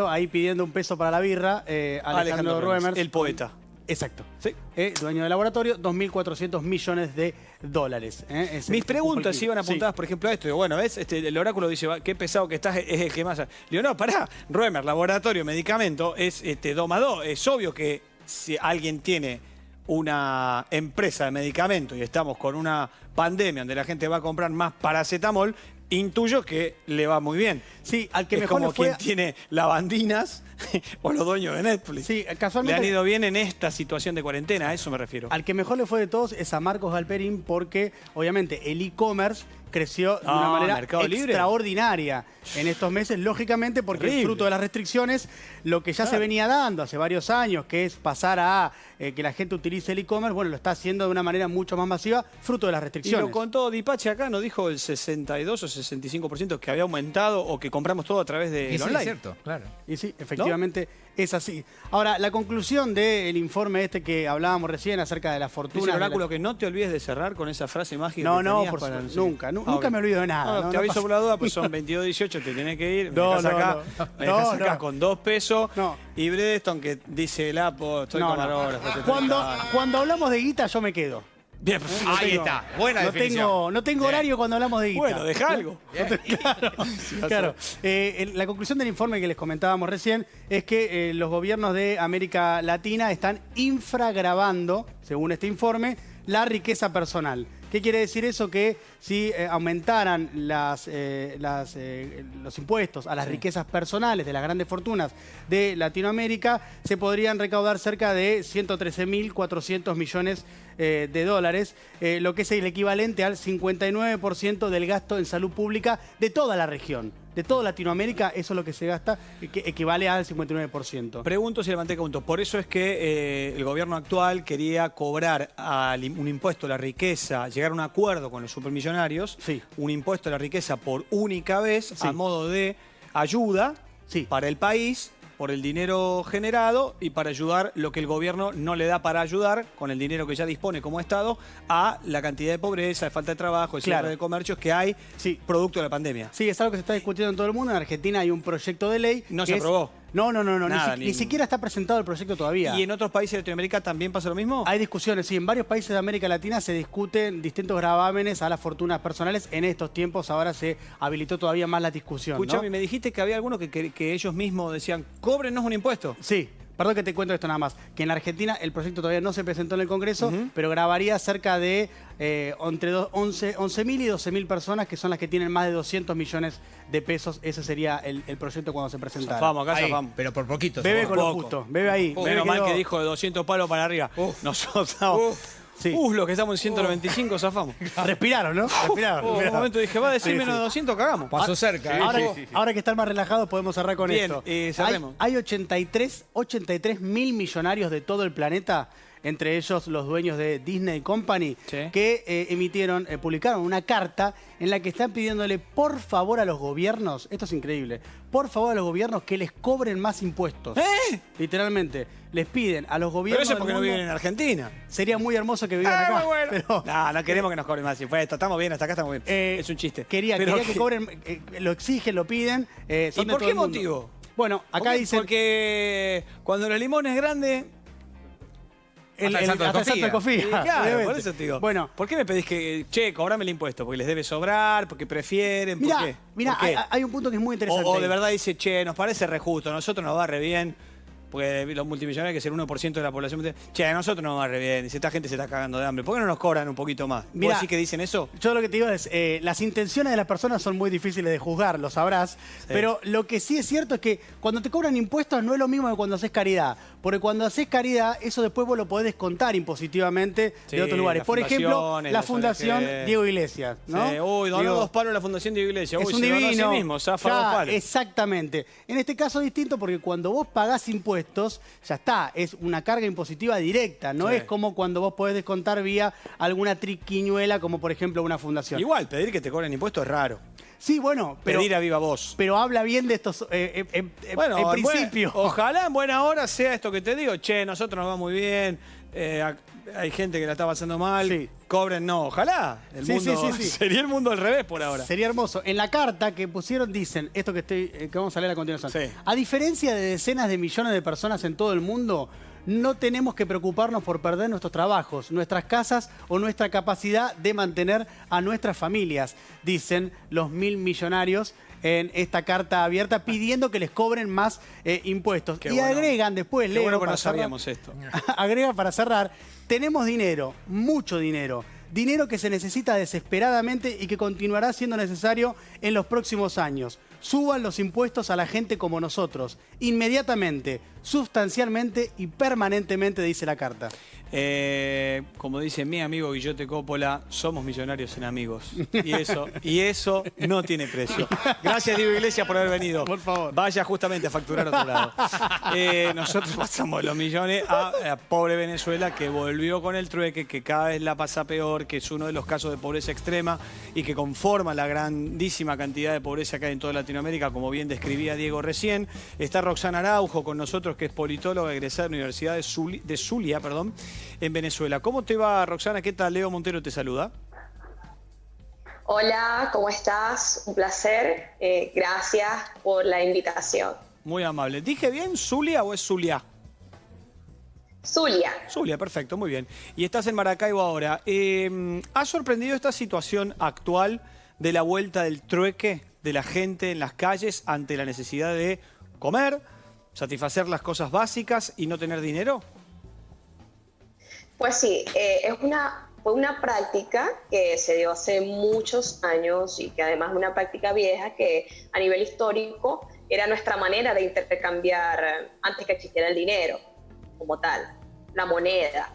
ahí pidiendo un peso para la birra, Alejandro Ruemers. el poeta. Exacto. Sí. Dueño de laboratorio, 2.400 millones de dólares. Mis preguntas iban apuntadas, Sí. por ejemplo, a esto. Digo, bueno, ¿ves? El oráculo dice, qué pesado que estás, es el que más... Digo, no, pará. Ruemer, laboratorio, medicamento, es 2 más 2. Es obvio que si alguien tiene una empresa de medicamentos y estamos con una pandemia donde la gente va a comprar más paracetamol, intuyo que le va muy bien. Sí, al que Es mejor como le fue... quien tiene lavandinas o los dueños de Netflix. Sí, Le casualmente... han ido bien en esta situación de cuarentena, a eso me refiero. Al que mejor le fue de todos es a Marcos Galperín porque, obviamente, el e-commerce creció de una manera Mercado Libre. extraordinaria en estos meses, lógicamente porque Terrible. fruto de las restricciones, lo que ya se venía dando hace varios años, que es pasar a que la gente utilice el e-commerce, bueno, lo está haciendo de una manera mucho más masiva, fruto de las Y restricciones. lo contó Dipache acá, nos dijo el 62 o 65% que había aumentado o que compramos todo a través de Y sí, online. es cierto, claro. Y sí, efectivamente es así. Ahora, la conclusión del informe este que hablábamos recién acerca de la fortuna... Dice el oráculo que no te olvides de cerrar con esa frase mágica No, que no, tenías por para supuesto, sé qué. nunca, Ah, nunca ok. me olvido de nada. No, no, te no aviso pasa- por la duda, pues son 22.18, te tenés que ir. Me No, dejás no, acá, no. me dejás No, acá no. con 2 pesos. No. Y Bredeston que dice el Apo, estoy No, no. camarógrafo. te Cuando hablamos de guita, yo me quedo. Bien, Ahí está, buena No definición. no tengo Bien. horario cuando hablamos de guita. bueno, deja algo. Claro. La conclusión del informe que les comentábamos recién es que los gobiernos de América Latina están infragravando, según este informe, la riqueza personal. ¿Qué quiere decir eso? Que si aumentaran los impuestos a las riquezas personales de las grandes fortunas de Latinoamérica, se podrían recaudar cerca de 113.400 millones de dólares, lo que es el equivalente al 59% del gasto en salud pública de toda la región. De toda Latinoamérica, eso es lo que se gasta, que equivale al 59%. Pregunto si levanté punto. Por eso es que el gobierno actual quería cobrar un impuesto a la riqueza, llegar a un acuerdo con los supermillonarios, Sí. un impuesto a la riqueza por única vez Sí. a modo de ayuda Sí. para el país por el dinero generado y para ayudar lo que el gobierno no le da para ayudar con el dinero que ya dispone como Estado a la cantidad de pobreza, de falta de trabajo, de cierre Claro. de comercios que hay Sí. producto de la pandemia. Sí, es algo que se está discutiendo en todo el mundo. En Argentina hay un proyecto de ley. No que se es- aprobó. No. Nada, Ni siquiera está presentado el proyecto todavía. ¿Y en otros países de Latinoamérica también pasa lo mismo? Hay discusiones, sí. En varios países de América Latina se discuten distintos gravámenes a las fortunas personales. En estos tiempos ahora se habilitó todavía más la discusión, Escuchame, ¿no? me dijiste que había algunos que ellos mismos decían, cóbrennos un impuesto. Sí. Perdón que te cuento esto nada más, que en la Argentina el proyecto todavía no se presentó en el Congreso, pero grabaría cerca de entre 11.000 y 12.000 personas, que son las que tienen más de 200 millones de pesos. Ese sería el proyecto cuando se presentara. Zafamos, acá Ahí, zafamos. pero por poquito. Bebe Zafamos. con lo poco. justo, bebe ahí. Bebe Menos mal quedó- que dijo de 200 palos para arriba. Nosotros estamos... Sí. Los que estamos en 195 zafamos. Respiraron, ¿no? Respiraron. En un momento dije, va a decir Sí, menos sí. de 200, cagamos. Pasó cerca. Ahora que están más relajados podemos cerrar con Bien, esto. cerremos. Hay 83 mil millonarios de todo el planeta, entre ellos los dueños de Disney Company, Sí. que publicaron una carta en la que están pidiéndole por favor a los gobiernos, esto es increíble, por favor a los gobiernos que les cobren más impuestos. Literalmente, les piden a los Pero gobiernos eso es porque del no mundo- viven en Argentina. Sería muy hermoso que vivieran acá, muy bueno. pero... No queremos que nos cobren más impuestos. Estamos bien, hasta acá estamos bien. Es un chiste. Quería Pero que cobren, lo exigen, lo piden. Son ¿Y de por todo qué el mundo. motivo? Bueno, acá dicen... Porque cuando los limones es grande... Hasta el Santo de hasta el Santo de Confía. Confía, Claro, obviamente. por eso te digo. Bueno, ¿Por qué me pedís que, che, cobrame el impuesto? ¿Porque les debe sobrar? ¿Porque prefieren? ¿Por qué? mira, ¿Por qué? hay un punto que es muy interesante. O de ahí. verdad dice, che, nos parece re justo, a nosotros nos va re bien, porque los multimillonarios que es el 1% de la población, che, a nosotros nos va re bien, dice, esta gente se está cagando de hambre, ¿por qué no nos cobran un poquito más? Mirá, ¿Vos sí que dicen eso? Yo lo que te digo es, las intenciones de las personas son muy difíciles de juzgar, lo sabrás, pero lo que sí es cierto es que cuando te cobran impuestos no es lo mismo que cuando haces caridad, porque cuando haces caridad, eso después vos lo podés descontar impositivamente Sí, de otros lugares. las Por ejemplo, fundaciones, la las Fundación ONG. Diego Iglesias, ¿no? Sí, uy, donó Digo, 2 palos a la Fundación de Iglesia, es uy, un se donó a sí divino. mismo, zafa Ya, 2 palos. exactamente. En este caso es distinto porque cuando vos pagás impuestos, ya está, es una carga impositiva directa. No Sí. es como cuando vos podés descontar vía alguna triquiñuela, como por ejemplo una fundación. Igual, pedir que te cobren impuestos es raro. Sí, bueno, pero, Pedir a viva voz. pero habla bien de estos en principio. Ojalá en buena hora sea esto que te digo. Che, nosotros nos va muy bien. Hay gente que la está pasando mal. Sí. Cobren, no. Ojalá. El Sí, mundo, sí. Sería el mundo al revés por ahora. Sería hermoso. En la carta que pusieron dicen, esto que vamos a leer a continuación. Sí. A diferencia de decenas de millones de personas en todo el mundo, no tenemos que preocuparnos por perder nuestros trabajos, nuestras casas o nuestra capacidad de mantener a nuestras familias, dicen los 1.000 millonarios en esta carta abierta pidiendo que les cobren más impuestos. Qué Y bueno. agregan después, Qué leo bueno que para no cerrar, sabíamos esto. agrega para cerrar, tenemos dinero, mucho dinero. Dinero que se necesita desesperadamente y que continuará siendo necesario en los próximos años. Suban los impuestos a la gente como nosotros, inmediatamente, sustancialmente y permanentemente, dice la carta. Como dice mi amigo Guillote Coppola, somos millonarios en amigos. Y eso no tiene precio. Gracias, Diego Iglesias, por haber venido. Por favor. Vaya justamente a facturar a otro lado. Nosotros pasamos los millones a pobre Venezuela, que volvió con el trueque, que cada vez la pasa peor, que es uno de los casos de pobreza extrema y que conforma la grandísima cantidad de pobreza que hay en toda Latinoamérica, como bien describía Diego recién. Está Roxana Araujo con nosotros, que es politóloga egresada de la Universidad de Zulia, en Venezuela. ¿Cómo te va, Roxana? ¿Qué tal? Leo Montero te saluda. Hola, ¿cómo estás? Un placer. Gracias por la invitación. Muy amable. ¿Dije bien Zulia o es Zulia? Zulia. Zulia, perfecto, muy bien. Y estás en Maracaibo ahora. ¿Ha sorprendido esta situación actual de la vuelta del trueque de la gente en las calles ante la necesidad de comer, satisfacer las cosas básicas y no tener dinero? Pues sí, fue una práctica que se dio hace muchos años y que además es una práctica vieja que a nivel histórico era nuestra manera de intercambiar antes que existiera el dinero como tal, la moneda.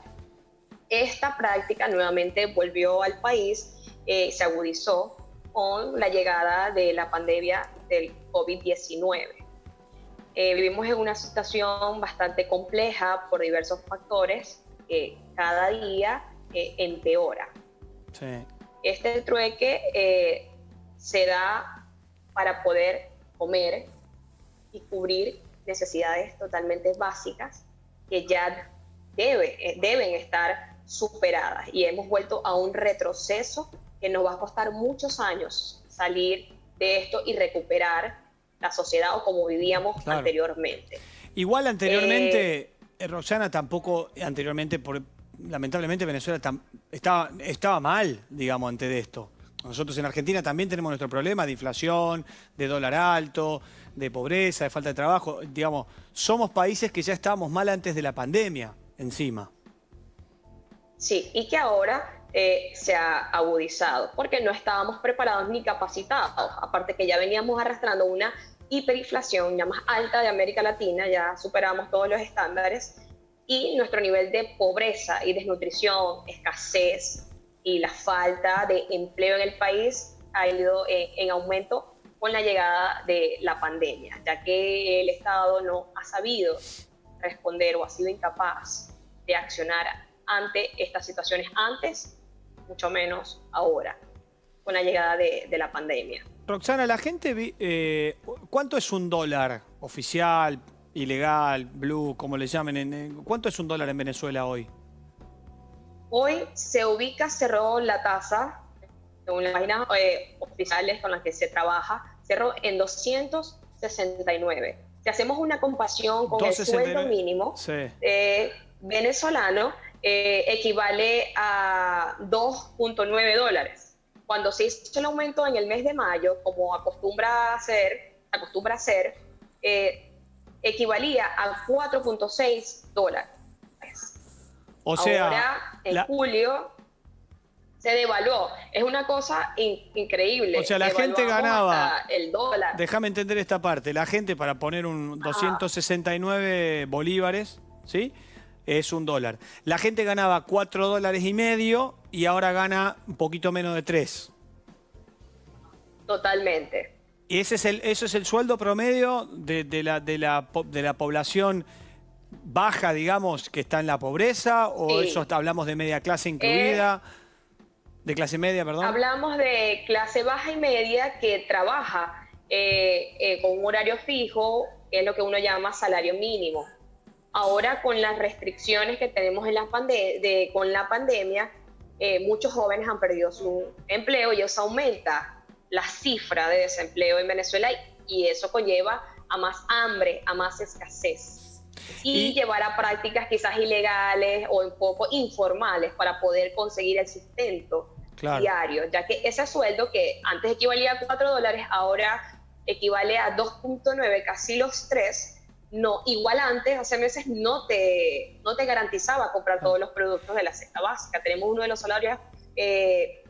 Esta práctica nuevamente volvió al país, se agudizó con la llegada de la pandemia del COVID-19. Vivimos en una situación bastante compleja por diversos factores que cada día empeora. Sí. Este trueque se da para poder comer y cubrir necesidades totalmente básicas que ya deben estar superadas, y hemos vuelto a un retroceso que nos va a costar muchos años salir de esto y recuperar la sociedad o como vivíamos Claro. anteriormente. Igual anteriormente, Roxana, tampoco, lamentablemente Venezuela estaba mal, digamos, antes de esto. Nosotros en Argentina también tenemos nuestro problema de inflación, de dólar alto, de pobreza, de falta de trabajo. Digamos, somos países que ya estábamos mal antes de la pandemia encima. Sí, y que ahora se ha agudizado, porque no estábamos preparados ni capacitados. Aparte que ya veníamos arrastrando una hiperinflación ya más alta de América Latina, ya superamos todos los estándares, y nuestro nivel de pobreza y desnutrición, escasez y la falta de empleo en el país ha ido en aumento con la llegada de la pandemia, ya que el Estado no ha sabido responder o ha sido incapaz de accionar ante estas situaciones antes, mucho menos ahora, con la llegada de la pandemia. Roxana, la gente, ¿cuánto es un dólar oficial, ilegal, blue, como le llamen? ¿Cuánto es un dólar en Venezuela hoy? Hoy cerró la tasa, según las páginas oficiales con las que se trabaja, cerró en 269. Si hacemos una comparación con el sueldo mínimo venezolano, equivale a 2.9 dólares. Cuando se hizo el aumento en el mes de mayo, como acostumbra a ser, equivalía a 4.6 dólares. O sea, ahora, en julio, se devaluó. Es una cosa increíble. O sea, la gente ganaba... el dólar. Déjame entender esta parte. La gente, para poner un 269 bolívares, ¿sí?, es un dólar. La gente ganaba 4 dólares y medio y ahora gana un poquito menos de 3. Totalmente. ¿Y ese es el sueldo promedio de la población baja, digamos, que está en la pobreza? ¿O Sí. eso hablamos de media clase incluida? ¿De clase media, perdón? Hablamos de clase baja y media que trabaja con un horario fijo, que es lo que uno llama salario mínimo. Ahora, con las restricciones que tenemos con la pandemia, muchos jóvenes han perdido su empleo y eso aumenta la cifra de desempleo en Venezuela y eso conlleva a más hambre, a más escasez. Y llevar a prácticas quizás ilegales o un poco informales para poder conseguir el sustento diario, ya que ese sueldo que antes equivalía a 4 dólares, ahora equivale a 2.9, casi los 3. No, igual antes, hace meses, no te garantizaba comprar todos los productos de la cesta básica. Tenemos uno de los salarios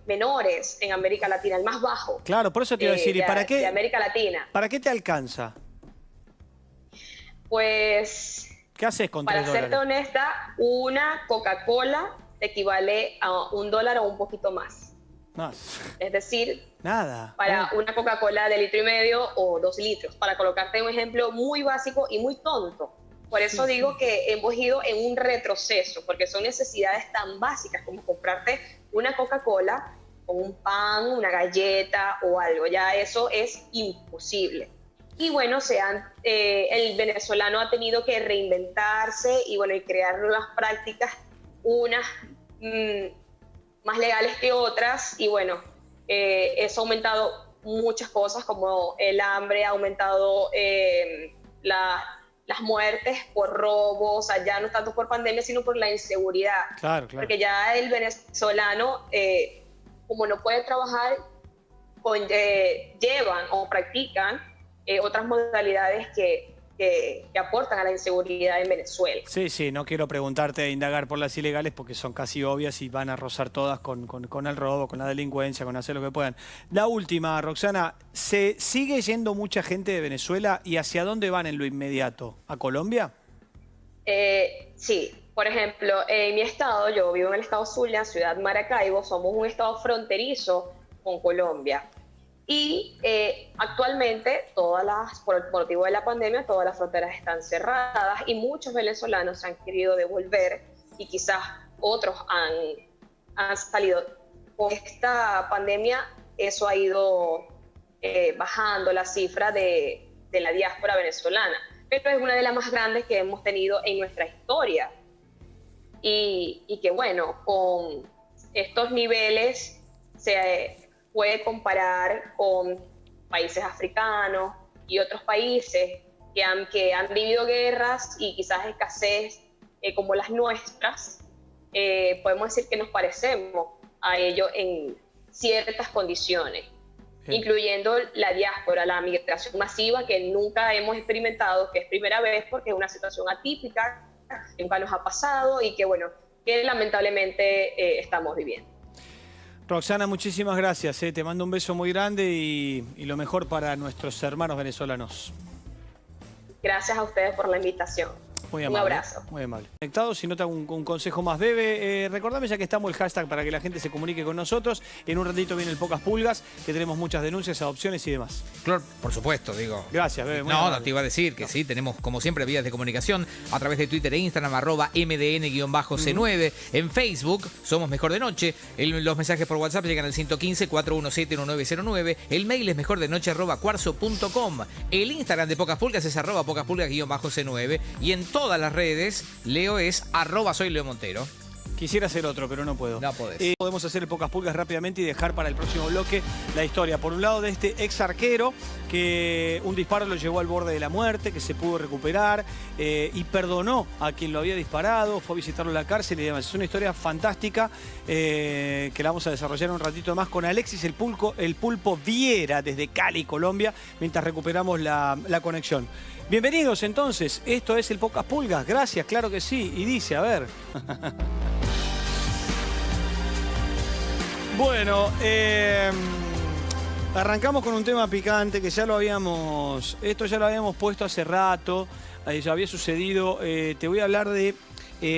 menores en América Latina, el más bajo. Claro, por eso te iba a decir, ¿y para qué? De América Latina. ¿Para qué te alcanza? Pues, ¿qué haces con 3 para dólares? serte honesta, una Coca-Cola equivale a $1 o un poquito más. Más. Es decir, Nada. para una Coca-Cola de 1,5 litros o 2 litros, para colocarte un ejemplo muy básico y muy tonto. Por eso digo que hemos ido en un retroceso, porque son necesidades tan básicas como comprarte una Coca-Cola con un pan, una galleta o algo. Ya eso es imposible. Y bueno, el venezolano ha tenido que reinventarse y bueno, y crear nuevas prácticas, unas más legales que otras, y bueno, eso ha aumentado muchas cosas, como el hambre, ha aumentado las muertes por robos, o sea, ya no tanto por pandemia, sino por la inseguridad. Claro. Porque ya el venezolano, como no puede trabajar, llevan o practican otras modalidades que aportan a la inseguridad en Venezuela. Sí, no quiero preguntarte e indagar por las ilegales porque son casi obvias y van a rozar todas con el robo, con la delincuencia, con hacer lo que puedan. La última, Roxana, ¿se sigue yendo mucha gente de Venezuela y hacia dónde van en lo inmediato? ¿A Colombia? Sí, por ejemplo, en mi estado, yo vivo en el estado Zulia, ciudad Maracaibo, somos un estado fronterizo con Colombia. Y actualmente, por motivo de la pandemia, todas las fronteras están cerradas y muchos venezolanos se han querido devolver y quizás otros han salido. Con esta pandemia, eso ha ido bajando la cifra de la diáspora venezolana, pero es una de las más grandes que hemos tenido en nuestra historia. Y que bueno, con estos niveles se puede comparar con países africanos y otros países que han vivido guerras y quizás escasez como las nuestras, podemos decir que nos parecemos a ellos en ciertas condiciones, incluyendo la diáspora, la migración masiva que nunca hemos experimentado, que es primera vez porque es una situación atípica, que nunca nos ha pasado y que, bueno, que lamentablemente estamos viviendo. Roxana, muchísimas gracias. Te mando un beso muy grande y lo mejor para nuestros hermanos venezolanos. Gracias a ustedes por la invitación. Muy amable, un abrazo. Muy amable. Conectados, si nota un consejo más breve, recordame ya que estamos el hashtag para que la gente se comunique con nosotros. En un ratito viene el Pocas Pulgas, que tenemos muchas denuncias, adopciones y demás. Claro, por supuesto, digo. Gracias, Bebe. No, te iba a decir que sí, tenemos como siempre vías de comunicación a través de Twitter e Instagram, @MDN_C9. En Facebook, somos Mejor de Noche. Los mensajes por WhatsApp llegan al 115-417-1909. El mail es mejordenoche@cuarzo.com. El Instagram de Pocas Pulgas es @PocasPulgas_C9. Y en todas las redes, Leo es @soyLeoMontero. Quisiera hacer otro, pero no puedo. No podés. Podemos hacer el Pocas Pulgas rápidamente y dejar para el próximo bloque la historia. Por un lado, de este ex arquero que un disparo lo llevó al borde de la muerte, que se pudo recuperar y perdonó a quien lo había disparado, fue a visitarlo en la cárcel y demás. Es una historia fantástica que la vamos a desarrollar un ratito más con Alexis el Pulpo Viera desde Cali, Colombia, mientras recuperamos la conexión. Bienvenidos entonces, esto es el Pocas Pulgas. Gracias, claro que sí. Y dice, a ver... Bueno, arrancamos con un tema picante que ya lo habíamos puesto hace rato, ya había sucedido. Te voy a hablar de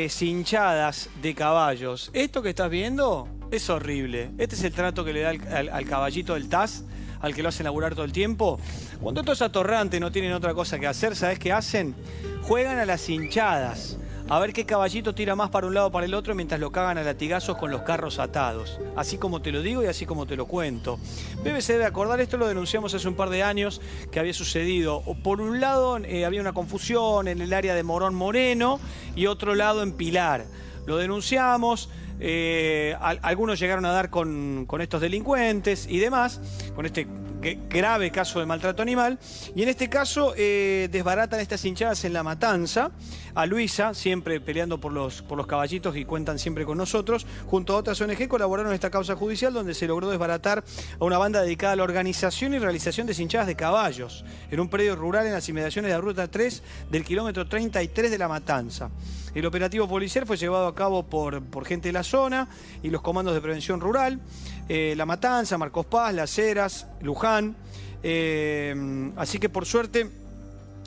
cinchadas de caballos. Esto que estás viendo es horrible. Este es el trato que le da al caballito del TAS, al que lo hacen laburar todo el tiempo. Cuando estos atorrantes no tienen otra cosa que hacer, ¿sabes qué hacen? Juegan a las cinchadas. A ver qué caballito tira más para un lado o para el otro mientras lo cagan a latigazos con los carros atados. Así como te lo digo y así como te lo cuento. BBC debe acordar, esto lo denunciamos hace un par de años que había sucedido. Por un lado había una confusión en el área de Morón Moreno y otro lado en Pilar. Lo denunciamos. Algunos llegaron a dar con estos delincuentes y demás, con este grave caso de maltrato animal, y en este caso desbaratan estas hinchadas en La Matanza. A Luisa, siempre peleando por los caballitos y cuentan siempre con nosotros, junto a otras ONG colaboraron en esta causa judicial donde se logró desbaratar a una banda dedicada a la organización y realización de cinchadas de caballos en un predio rural en las inmediaciones de la Ruta 3 del kilómetro 33 de La Matanza. El operativo policial fue llevado a cabo por gente de la zona y los comandos de prevención rural, La Matanza, Marcos Paz, Las Heras, Luján. Así que por suerte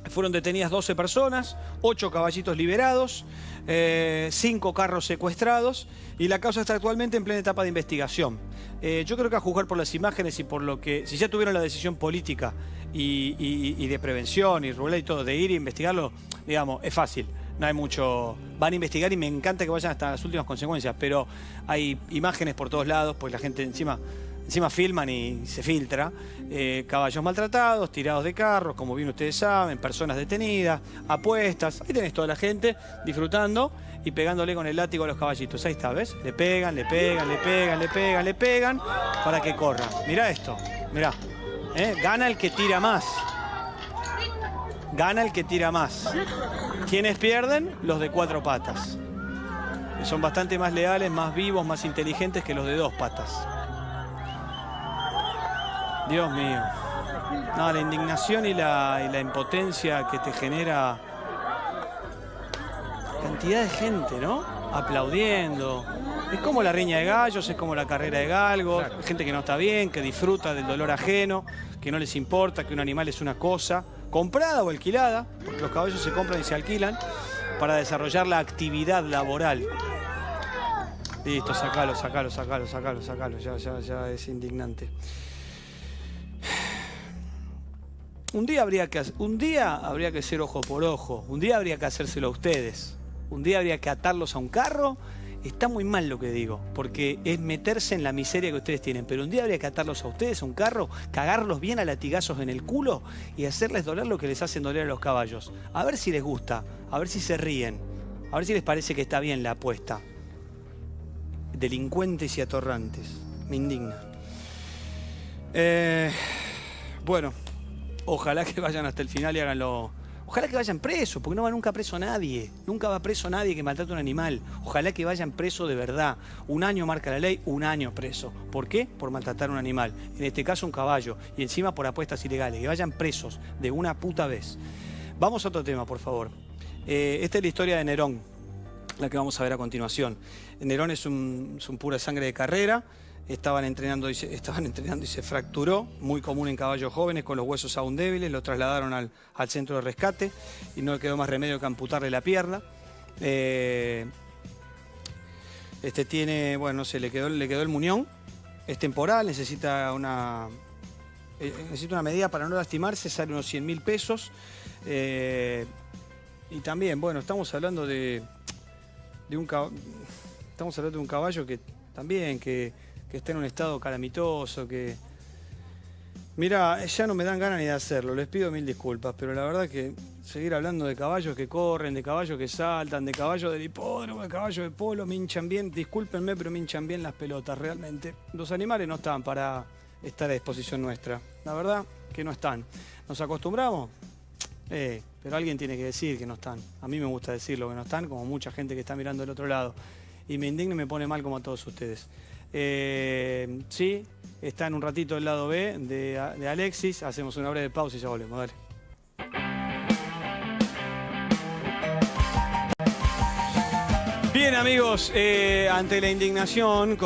fueron detenidas 12 personas, 8 caballitos liberados, 5 carros secuestrados y la causa está actualmente en plena etapa de investigación. Yo creo que a juzgar por las imágenes y por lo que, si ya tuvieron la decisión política y de prevención y rural y todo, de ir a investigarlo, digamos, es fácil. No hay mucho... Van a investigar y me encanta que vayan hasta las últimas consecuencias, pero hay imágenes por todos lados, pues la gente encima filman y se filtra. Caballos maltratados, tirados de carros, como bien ustedes saben, personas detenidas, apuestas. Ahí tenés toda la gente disfrutando y pegándole con el látigo a los caballitos. Ahí está, ¿ves? Le pegan, le pegan, le pegan, le pegan, le pegan para que corran. Mirá esto, mirá. Gana el que tira más. Gana el que tira más. ¿Quiénes pierden? Los de 4 patas. Que son bastante más leales, más vivos, más inteligentes que los de 2 patas. Dios mío. No, la indignación y la impotencia que te genera cantidad de gente, ¿no? Aplaudiendo. Es como la riña de gallos, es como la carrera de galgos. Claro. Gente que no está bien, que disfruta del dolor ajeno, que no les importa que un animal es una cosa comprada o alquilada, porque los caballos se compran y se alquilan para desarrollar la actividad laboral. Listo, sacalo. Ya es indignante. Un día habría que ser ojo por ojo. Un día habría que hacérselo a ustedes. Un día habría que atarlos a un carro. Está muy mal lo que digo, porque es meterse en la miseria que ustedes tienen. Pero un día habría que atarlos a ustedes a un carro, cagarlos bien a latigazos en el culo y hacerles doler lo que les hacen doler a los caballos. A ver si les gusta, a ver si se ríen, a ver si les parece que está bien la apuesta. Delincuentes y atorrantes. Me indigna. Bueno, Ojalá que vayan hasta el final y háganlo. Ojalá que vayan presos, porque no va nunca preso nadie. Nunca va preso nadie que maltrate a un animal. Ojalá que vayan presos de verdad. 1 año marca la ley, 1 año preso. ¿Por qué? Por maltratar a un animal. En este caso un caballo. Y encima por apuestas ilegales. Que vayan presos de una puta vez. Vamos a otro tema, por favor. Esta es la historia de Nerón, la que vamos a ver a continuación. Nerón es un pura sangre de carrera. Estaban entrenando y se fracturó, muy común en caballos jóvenes con los huesos aún débiles, lo trasladaron al centro de rescate y no le quedó más remedio que amputarle la pierna. Tiene, bueno, no sé, le quedó el muñón, es temporal, necesita una medida para no lastimarse, sale unos 100.000 pesos. Y también, bueno, estamos hablando de un caballo que también que está en un estado calamitoso, que... Mira, ya no me dan ganas ni de hacerlo, les pido 1000 disculpas, pero la verdad que seguir hablando de caballos que corren, de caballos que saltan, de caballos del hipódromo, de caballos de polo, me hinchan bien, discúlpenme, pero me hinchan bien las pelotas, realmente. Los animales no están para estar a disposición nuestra, la verdad que no están. ¿Nos acostumbramos? Pero alguien tiene que decir que no están. A mí me gusta decirlo, que no están, como mucha gente que está mirando del otro lado. Y me indigna y me pone mal como a todos ustedes. Sí, está en un ratito el lado B de Alexis. Hacemos una breve pausa y ya volvemos. Dale. Bien, amigos, ante la indignación,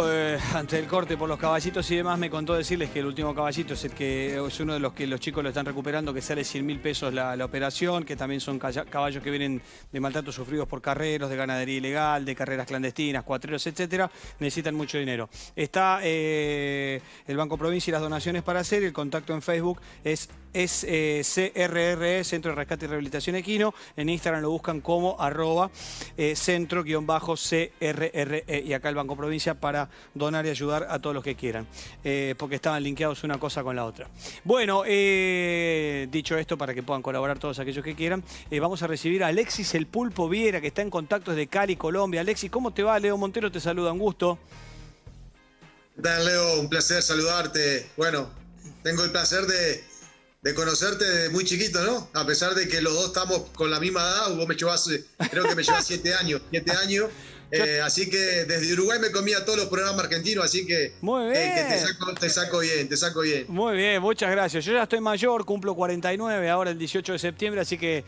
ante el corte por los caballitos y demás, me contó decirles que el último caballito es el que es uno de los que los chicos lo están recuperando, que sale 100.000 pesos la operación, que también son caballos que vienen de maltratos sufridos por carreros, de ganadería ilegal, de carreras clandestinas, cuatreros, etcétera. Necesitan mucho dinero. Está el Banco Provincia y las donaciones para hacer. El contacto en Facebook es CRRE, Centro de Rescate y Rehabilitación Equino. En Instagram lo buscan como @centro_CRRE, y acá el Banco Provincia para donar y ayudar a todos los que quieran, porque estaban linkeados una cosa con la otra. Bueno, dicho esto, para que puedan colaborar todos aquellos que quieran, vamos a recibir a Alexis el Pulpo Viera, que está en contacto desde Cali, Colombia. Alexis, ¿cómo te va? Leo Montero te saluda, un gusto. ¿Qué tal, Leo? Un placer saludarte. Bueno, tengo el placer de conocerte desde muy chiquito, ¿no? A pesar de que los dos estamos con la misma edad, vos creo que me llevas 7 años. Así que desde Uruguay me comía todos los programas argentinos, así que, muy bien. Que te saco bien. Muy bien, muchas gracias. Yo ya estoy mayor, cumplo 49 ahora el 18 de septiembre, así que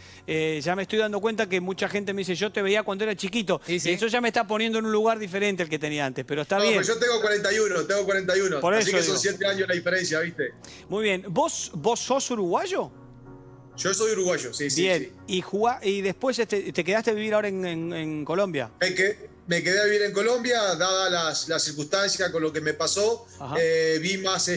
ya me estoy dando cuenta que mucha gente me dice, yo te veía cuando era chiquito. Sí. Y eso ya me está poniendo en un lugar diferente al que tenía antes, pero está bien. Pues yo tengo 41, por así eso que digo. son 7 años la diferencia, ¿viste? Muy bien. ¿Vos sos uruguayo? Yo soy uruguayo, sí. Bien, sí. Y después te quedaste a vivir ahora en Colombia. Me quedé a vivir en Colombia, dadas las circunstancias con lo que me pasó. Vi más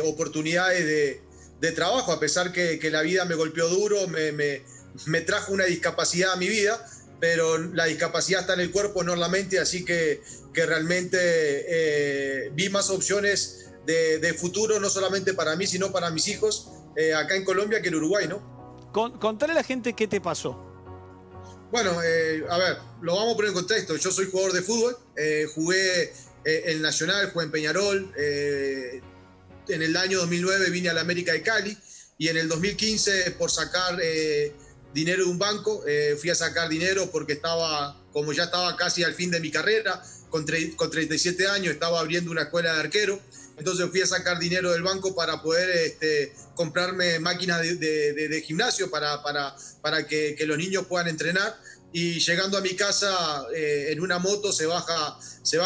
oportunidades de trabajo, a pesar que la vida me golpeó duro, me trajo una discapacidad a mi vida, pero la discapacidad está en el cuerpo, no en la mente, así que realmente vi más opciones de futuro, no solamente para mí, sino para mis hijos, acá en Colombia que en Uruguay, ¿no? Contale a la gente qué te pasó. Bueno, a ver, lo vamos a poner en contexto. Yo soy jugador de fútbol, jugué en Nacional, jugué en Peñarol. En el año 2009 vine a la América de Cali y en el 2015 por sacar dinero de un banco, fui a sacar dinero porque como ya estaba casi al fin de mi carrera, con 37 años, estaba abriendo una escuela de arquero. Entonces fui a sacar dinero del banco para poder comprarme máquinas de gimnasio para que los niños puedan entrenar. Y llegando a mi casa en una moto se baja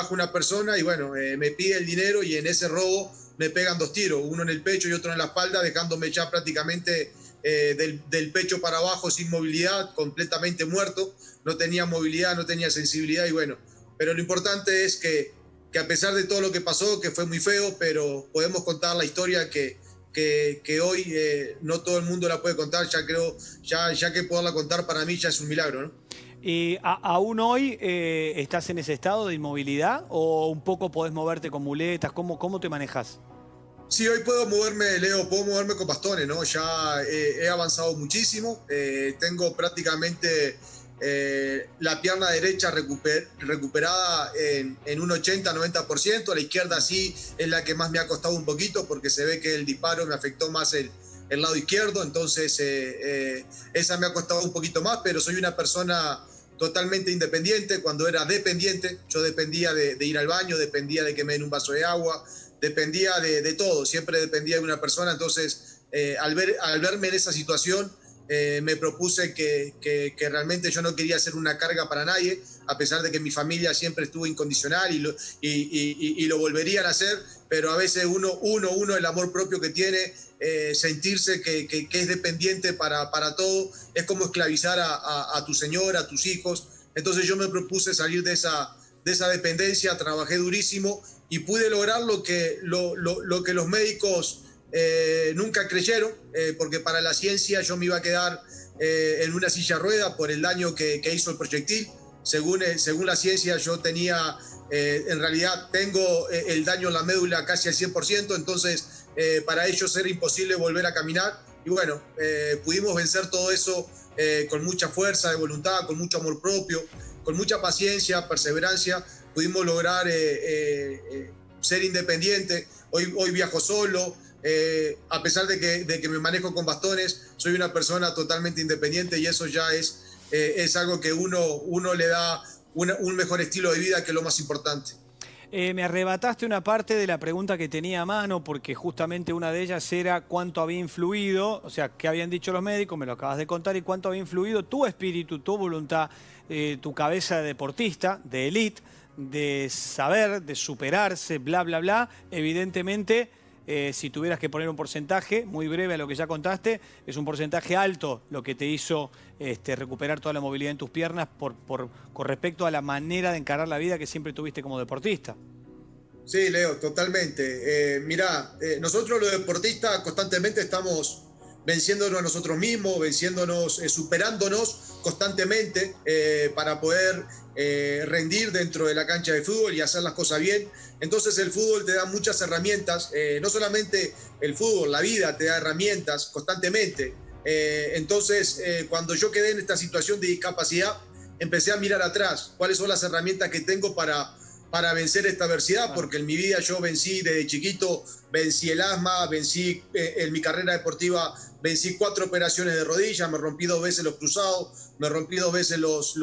una persona y bueno, me pide el dinero y en ese robo me pegan 2 tiros, uno en el pecho y otro en la espalda, dejándome ya prácticamente del pecho para abajo sin movilidad, completamente muerto. No tenía movilidad, no tenía sensibilidad y bueno, pero lo importante es que a pesar de todo lo que pasó, que fue muy feo, pero podemos contar la historia que hoy no todo el mundo la puede contar. Ya que poderla contar para mí ya es un milagro, ¿no? ¿Y aún hoy estás en ese estado de inmovilidad o un poco podés moverte con muletas? ¿Cómo te manejas? Sí, hoy puedo moverme, Leo, puedo moverme con bastones, ¿no? Ya he avanzado muchísimo, tengo prácticamente la pierna derecha recuperada en un 80-90%, la izquierda sí es la que más me ha costado un poquito porque se ve que el disparo me afectó más el lado izquierdo, entonces esa me ha costado un poquito más, pero soy una persona totalmente independiente. Cuando era dependiente, yo dependía de ir al baño, dependía de que me den un vaso de agua, dependía de todo, siempre dependía de una persona. Entonces, al verme en esa situación, me propuse que realmente yo no quería ser una carga para nadie, a pesar de que mi familia siempre estuvo incondicional y lo volverían a hacer, pero a veces uno el amor propio que tiene, sentirse que es dependiente para todo, es como esclavizar a tu señora, a tus hijos. Entonces yo me propuse salir de esa dependencia, trabajé durísimo y pude lograr lo que los médicos nunca creyeron, porque para la ciencia yo me iba a quedar en una silla de rueda por el daño que hizo el proyectil. Según la ciencia yo tenía, en realidad tengo el daño en la médula casi al 100%, entonces para ellos era imposible volver a caminar. Y bueno, pudimos vencer todo eso con mucha fuerza de voluntad, con mucho amor propio, con mucha paciencia, perseverancia. Pudimos lograr ser independiente. Hoy viajo solo. A pesar de que me manejo con bastones, soy una persona totalmente independiente y eso ya es algo que uno le da un mejor estilo de vida, que es lo más importante. Me arrebataste una parte de la pregunta que tenía a mano, porque justamente una de ellas era cuánto había influido, o sea, qué habían dicho los médicos, me lo acabas de contar, y cuánto había influido tu espíritu, tu voluntad, tu cabeza de deportista, de élite, de saber, de superarse, bla, bla, bla. Evidentemente, si tuvieras que poner un porcentaje, muy breve a lo que ya contaste, es un porcentaje alto lo que te hizo recuperar toda la movilidad en tus piernas con respecto a la manera de encarar la vida que siempre tuviste como deportista. Sí, Leo, totalmente. Mirá, nosotros los deportistas constantemente estamos venciéndonos a nosotros mismos, superándonos constantemente para poder rendir dentro de la cancha de fútbol y hacer las cosas bien. Entonces el fútbol te da muchas herramientas, no solamente el fútbol, la vida te da herramientas constantemente. Entonces cuando yo quedé en esta situación de discapacidad, empecé a mirar atrás, cuáles son las herramientas que tengo para vencer esta adversidad, porque en mi vida yo vencí desde chiquito, vencí el asma, vencí en mi carrera deportiva, vencí 4 operaciones de rodilla, me rompí 2 veces los cruzados, me rompí 2 veces los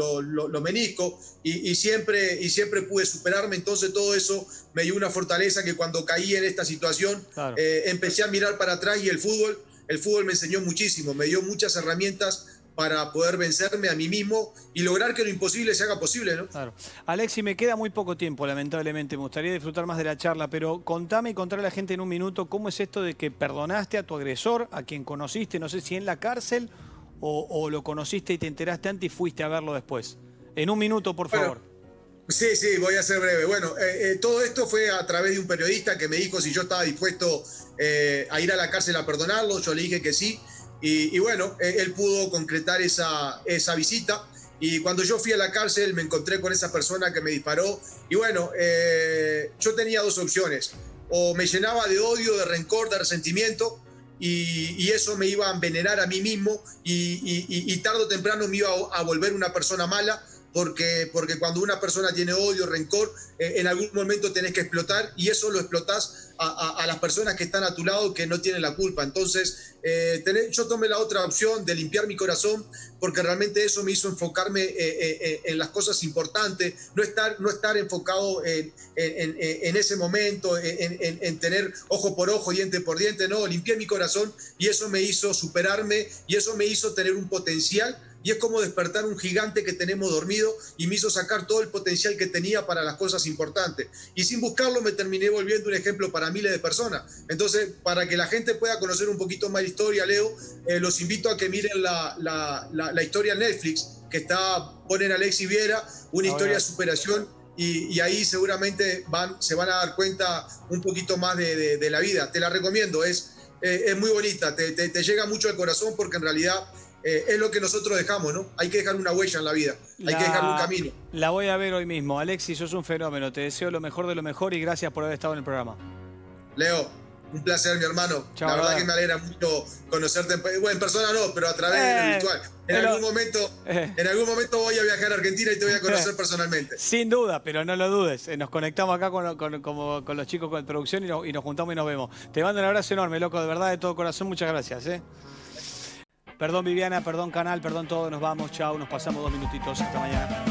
meniscos y siempre pude superarme. Entonces todo eso me dio una fortaleza que cuando caí en esta situación, claro, empecé a mirar para atrás y el fútbol me enseñó muchísimo, me dio muchas herramientas para poder vencerme a mí mismo y lograr que lo imposible se haga posible, ¿no? Claro. Alexis, me queda muy poco tiempo, lamentablemente. Me gustaría disfrutar más de la charla, pero contame y contale a la gente en un minuto cómo es esto de que perdonaste a tu agresor, a quien conociste, no sé si en la cárcel o lo conociste y te enteraste antes y fuiste a verlo después. En un minuto, por favor. Sí, voy a ser breve. Bueno, todo esto fue a través de un periodista que me dijo si yo estaba dispuesto a ir a la cárcel a perdonarlo. Yo le dije que sí. Y bueno, él pudo concretar esa visita. Y cuando yo fui a la cárcel me encontré con esa persona que me disparó. Y bueno, yo tenía 2 opciones. O me llenaba de odio, de rencor, de resentimiento, y eso me iba a envenenar a mí mismo y tarde o temprano me iba a volver una persona mala. Porque cuando una persona tiene odio, rencor, en algún momento tenés que explotar y eso lo explotás a las personas que están a tu lado que no tienen la culpa. Entonces yo tomé la otra opción de limpiar mi corazón porque realmente eso me hizo enfocarme en las cosas importantes, no estar enfocado en ese momento, en tener ojo por ojo, diente por diente. No, limpié mi corazón y eso me hizo superarme y eso me hizo tener un potencial. Y es como despertar un gigante que tenemos dormido y me hizo sacar todo el potencial que tenía para las cosas importantes. Y sin buscarlo me terminé volviendo un ejemplo para miles de personas. Entonces, para que la gente pueda conocer un poquito más la historia, Leo, los invito a que miren la historia en Netflix, que ponen a Alexis Viera, una historia de superación. Y ahí seguramente se van a dar cuenta un poquito más de la vida. Te la recomiendo, es muy bonita, te llega mucho al corazón porque en realidad... es lo que nosotros dejamos, ¿no? Hay que dejar una huella en la vida, hay que dejar un camino. La voy a ver hoy mismo. Alexis, sos un fenómeno, te deseo lo mejor de lo mejor y gracias por haber estado en el programa. Leo, Un placer, mi hermano. Chao, la verdad brother. que me alegra mucho conocerte. Bueno, en persona no, pero a través de lo virtual. En algún momento voy a viajar a Argentina y te voy a conocer personalmente. Sin duda, pero no lo dudes. Nos conectamos acá con los chicos de producción y nos juntamos y nos vemos. Te mando un abrazo enorme, loco, de verdad, de todo corazón. Muchas gracias. Perdón, Viviana, perdón, canal, perdón todo. Nos vamos, chao. Nos pasamos 2 minutitos. Hasta mañana.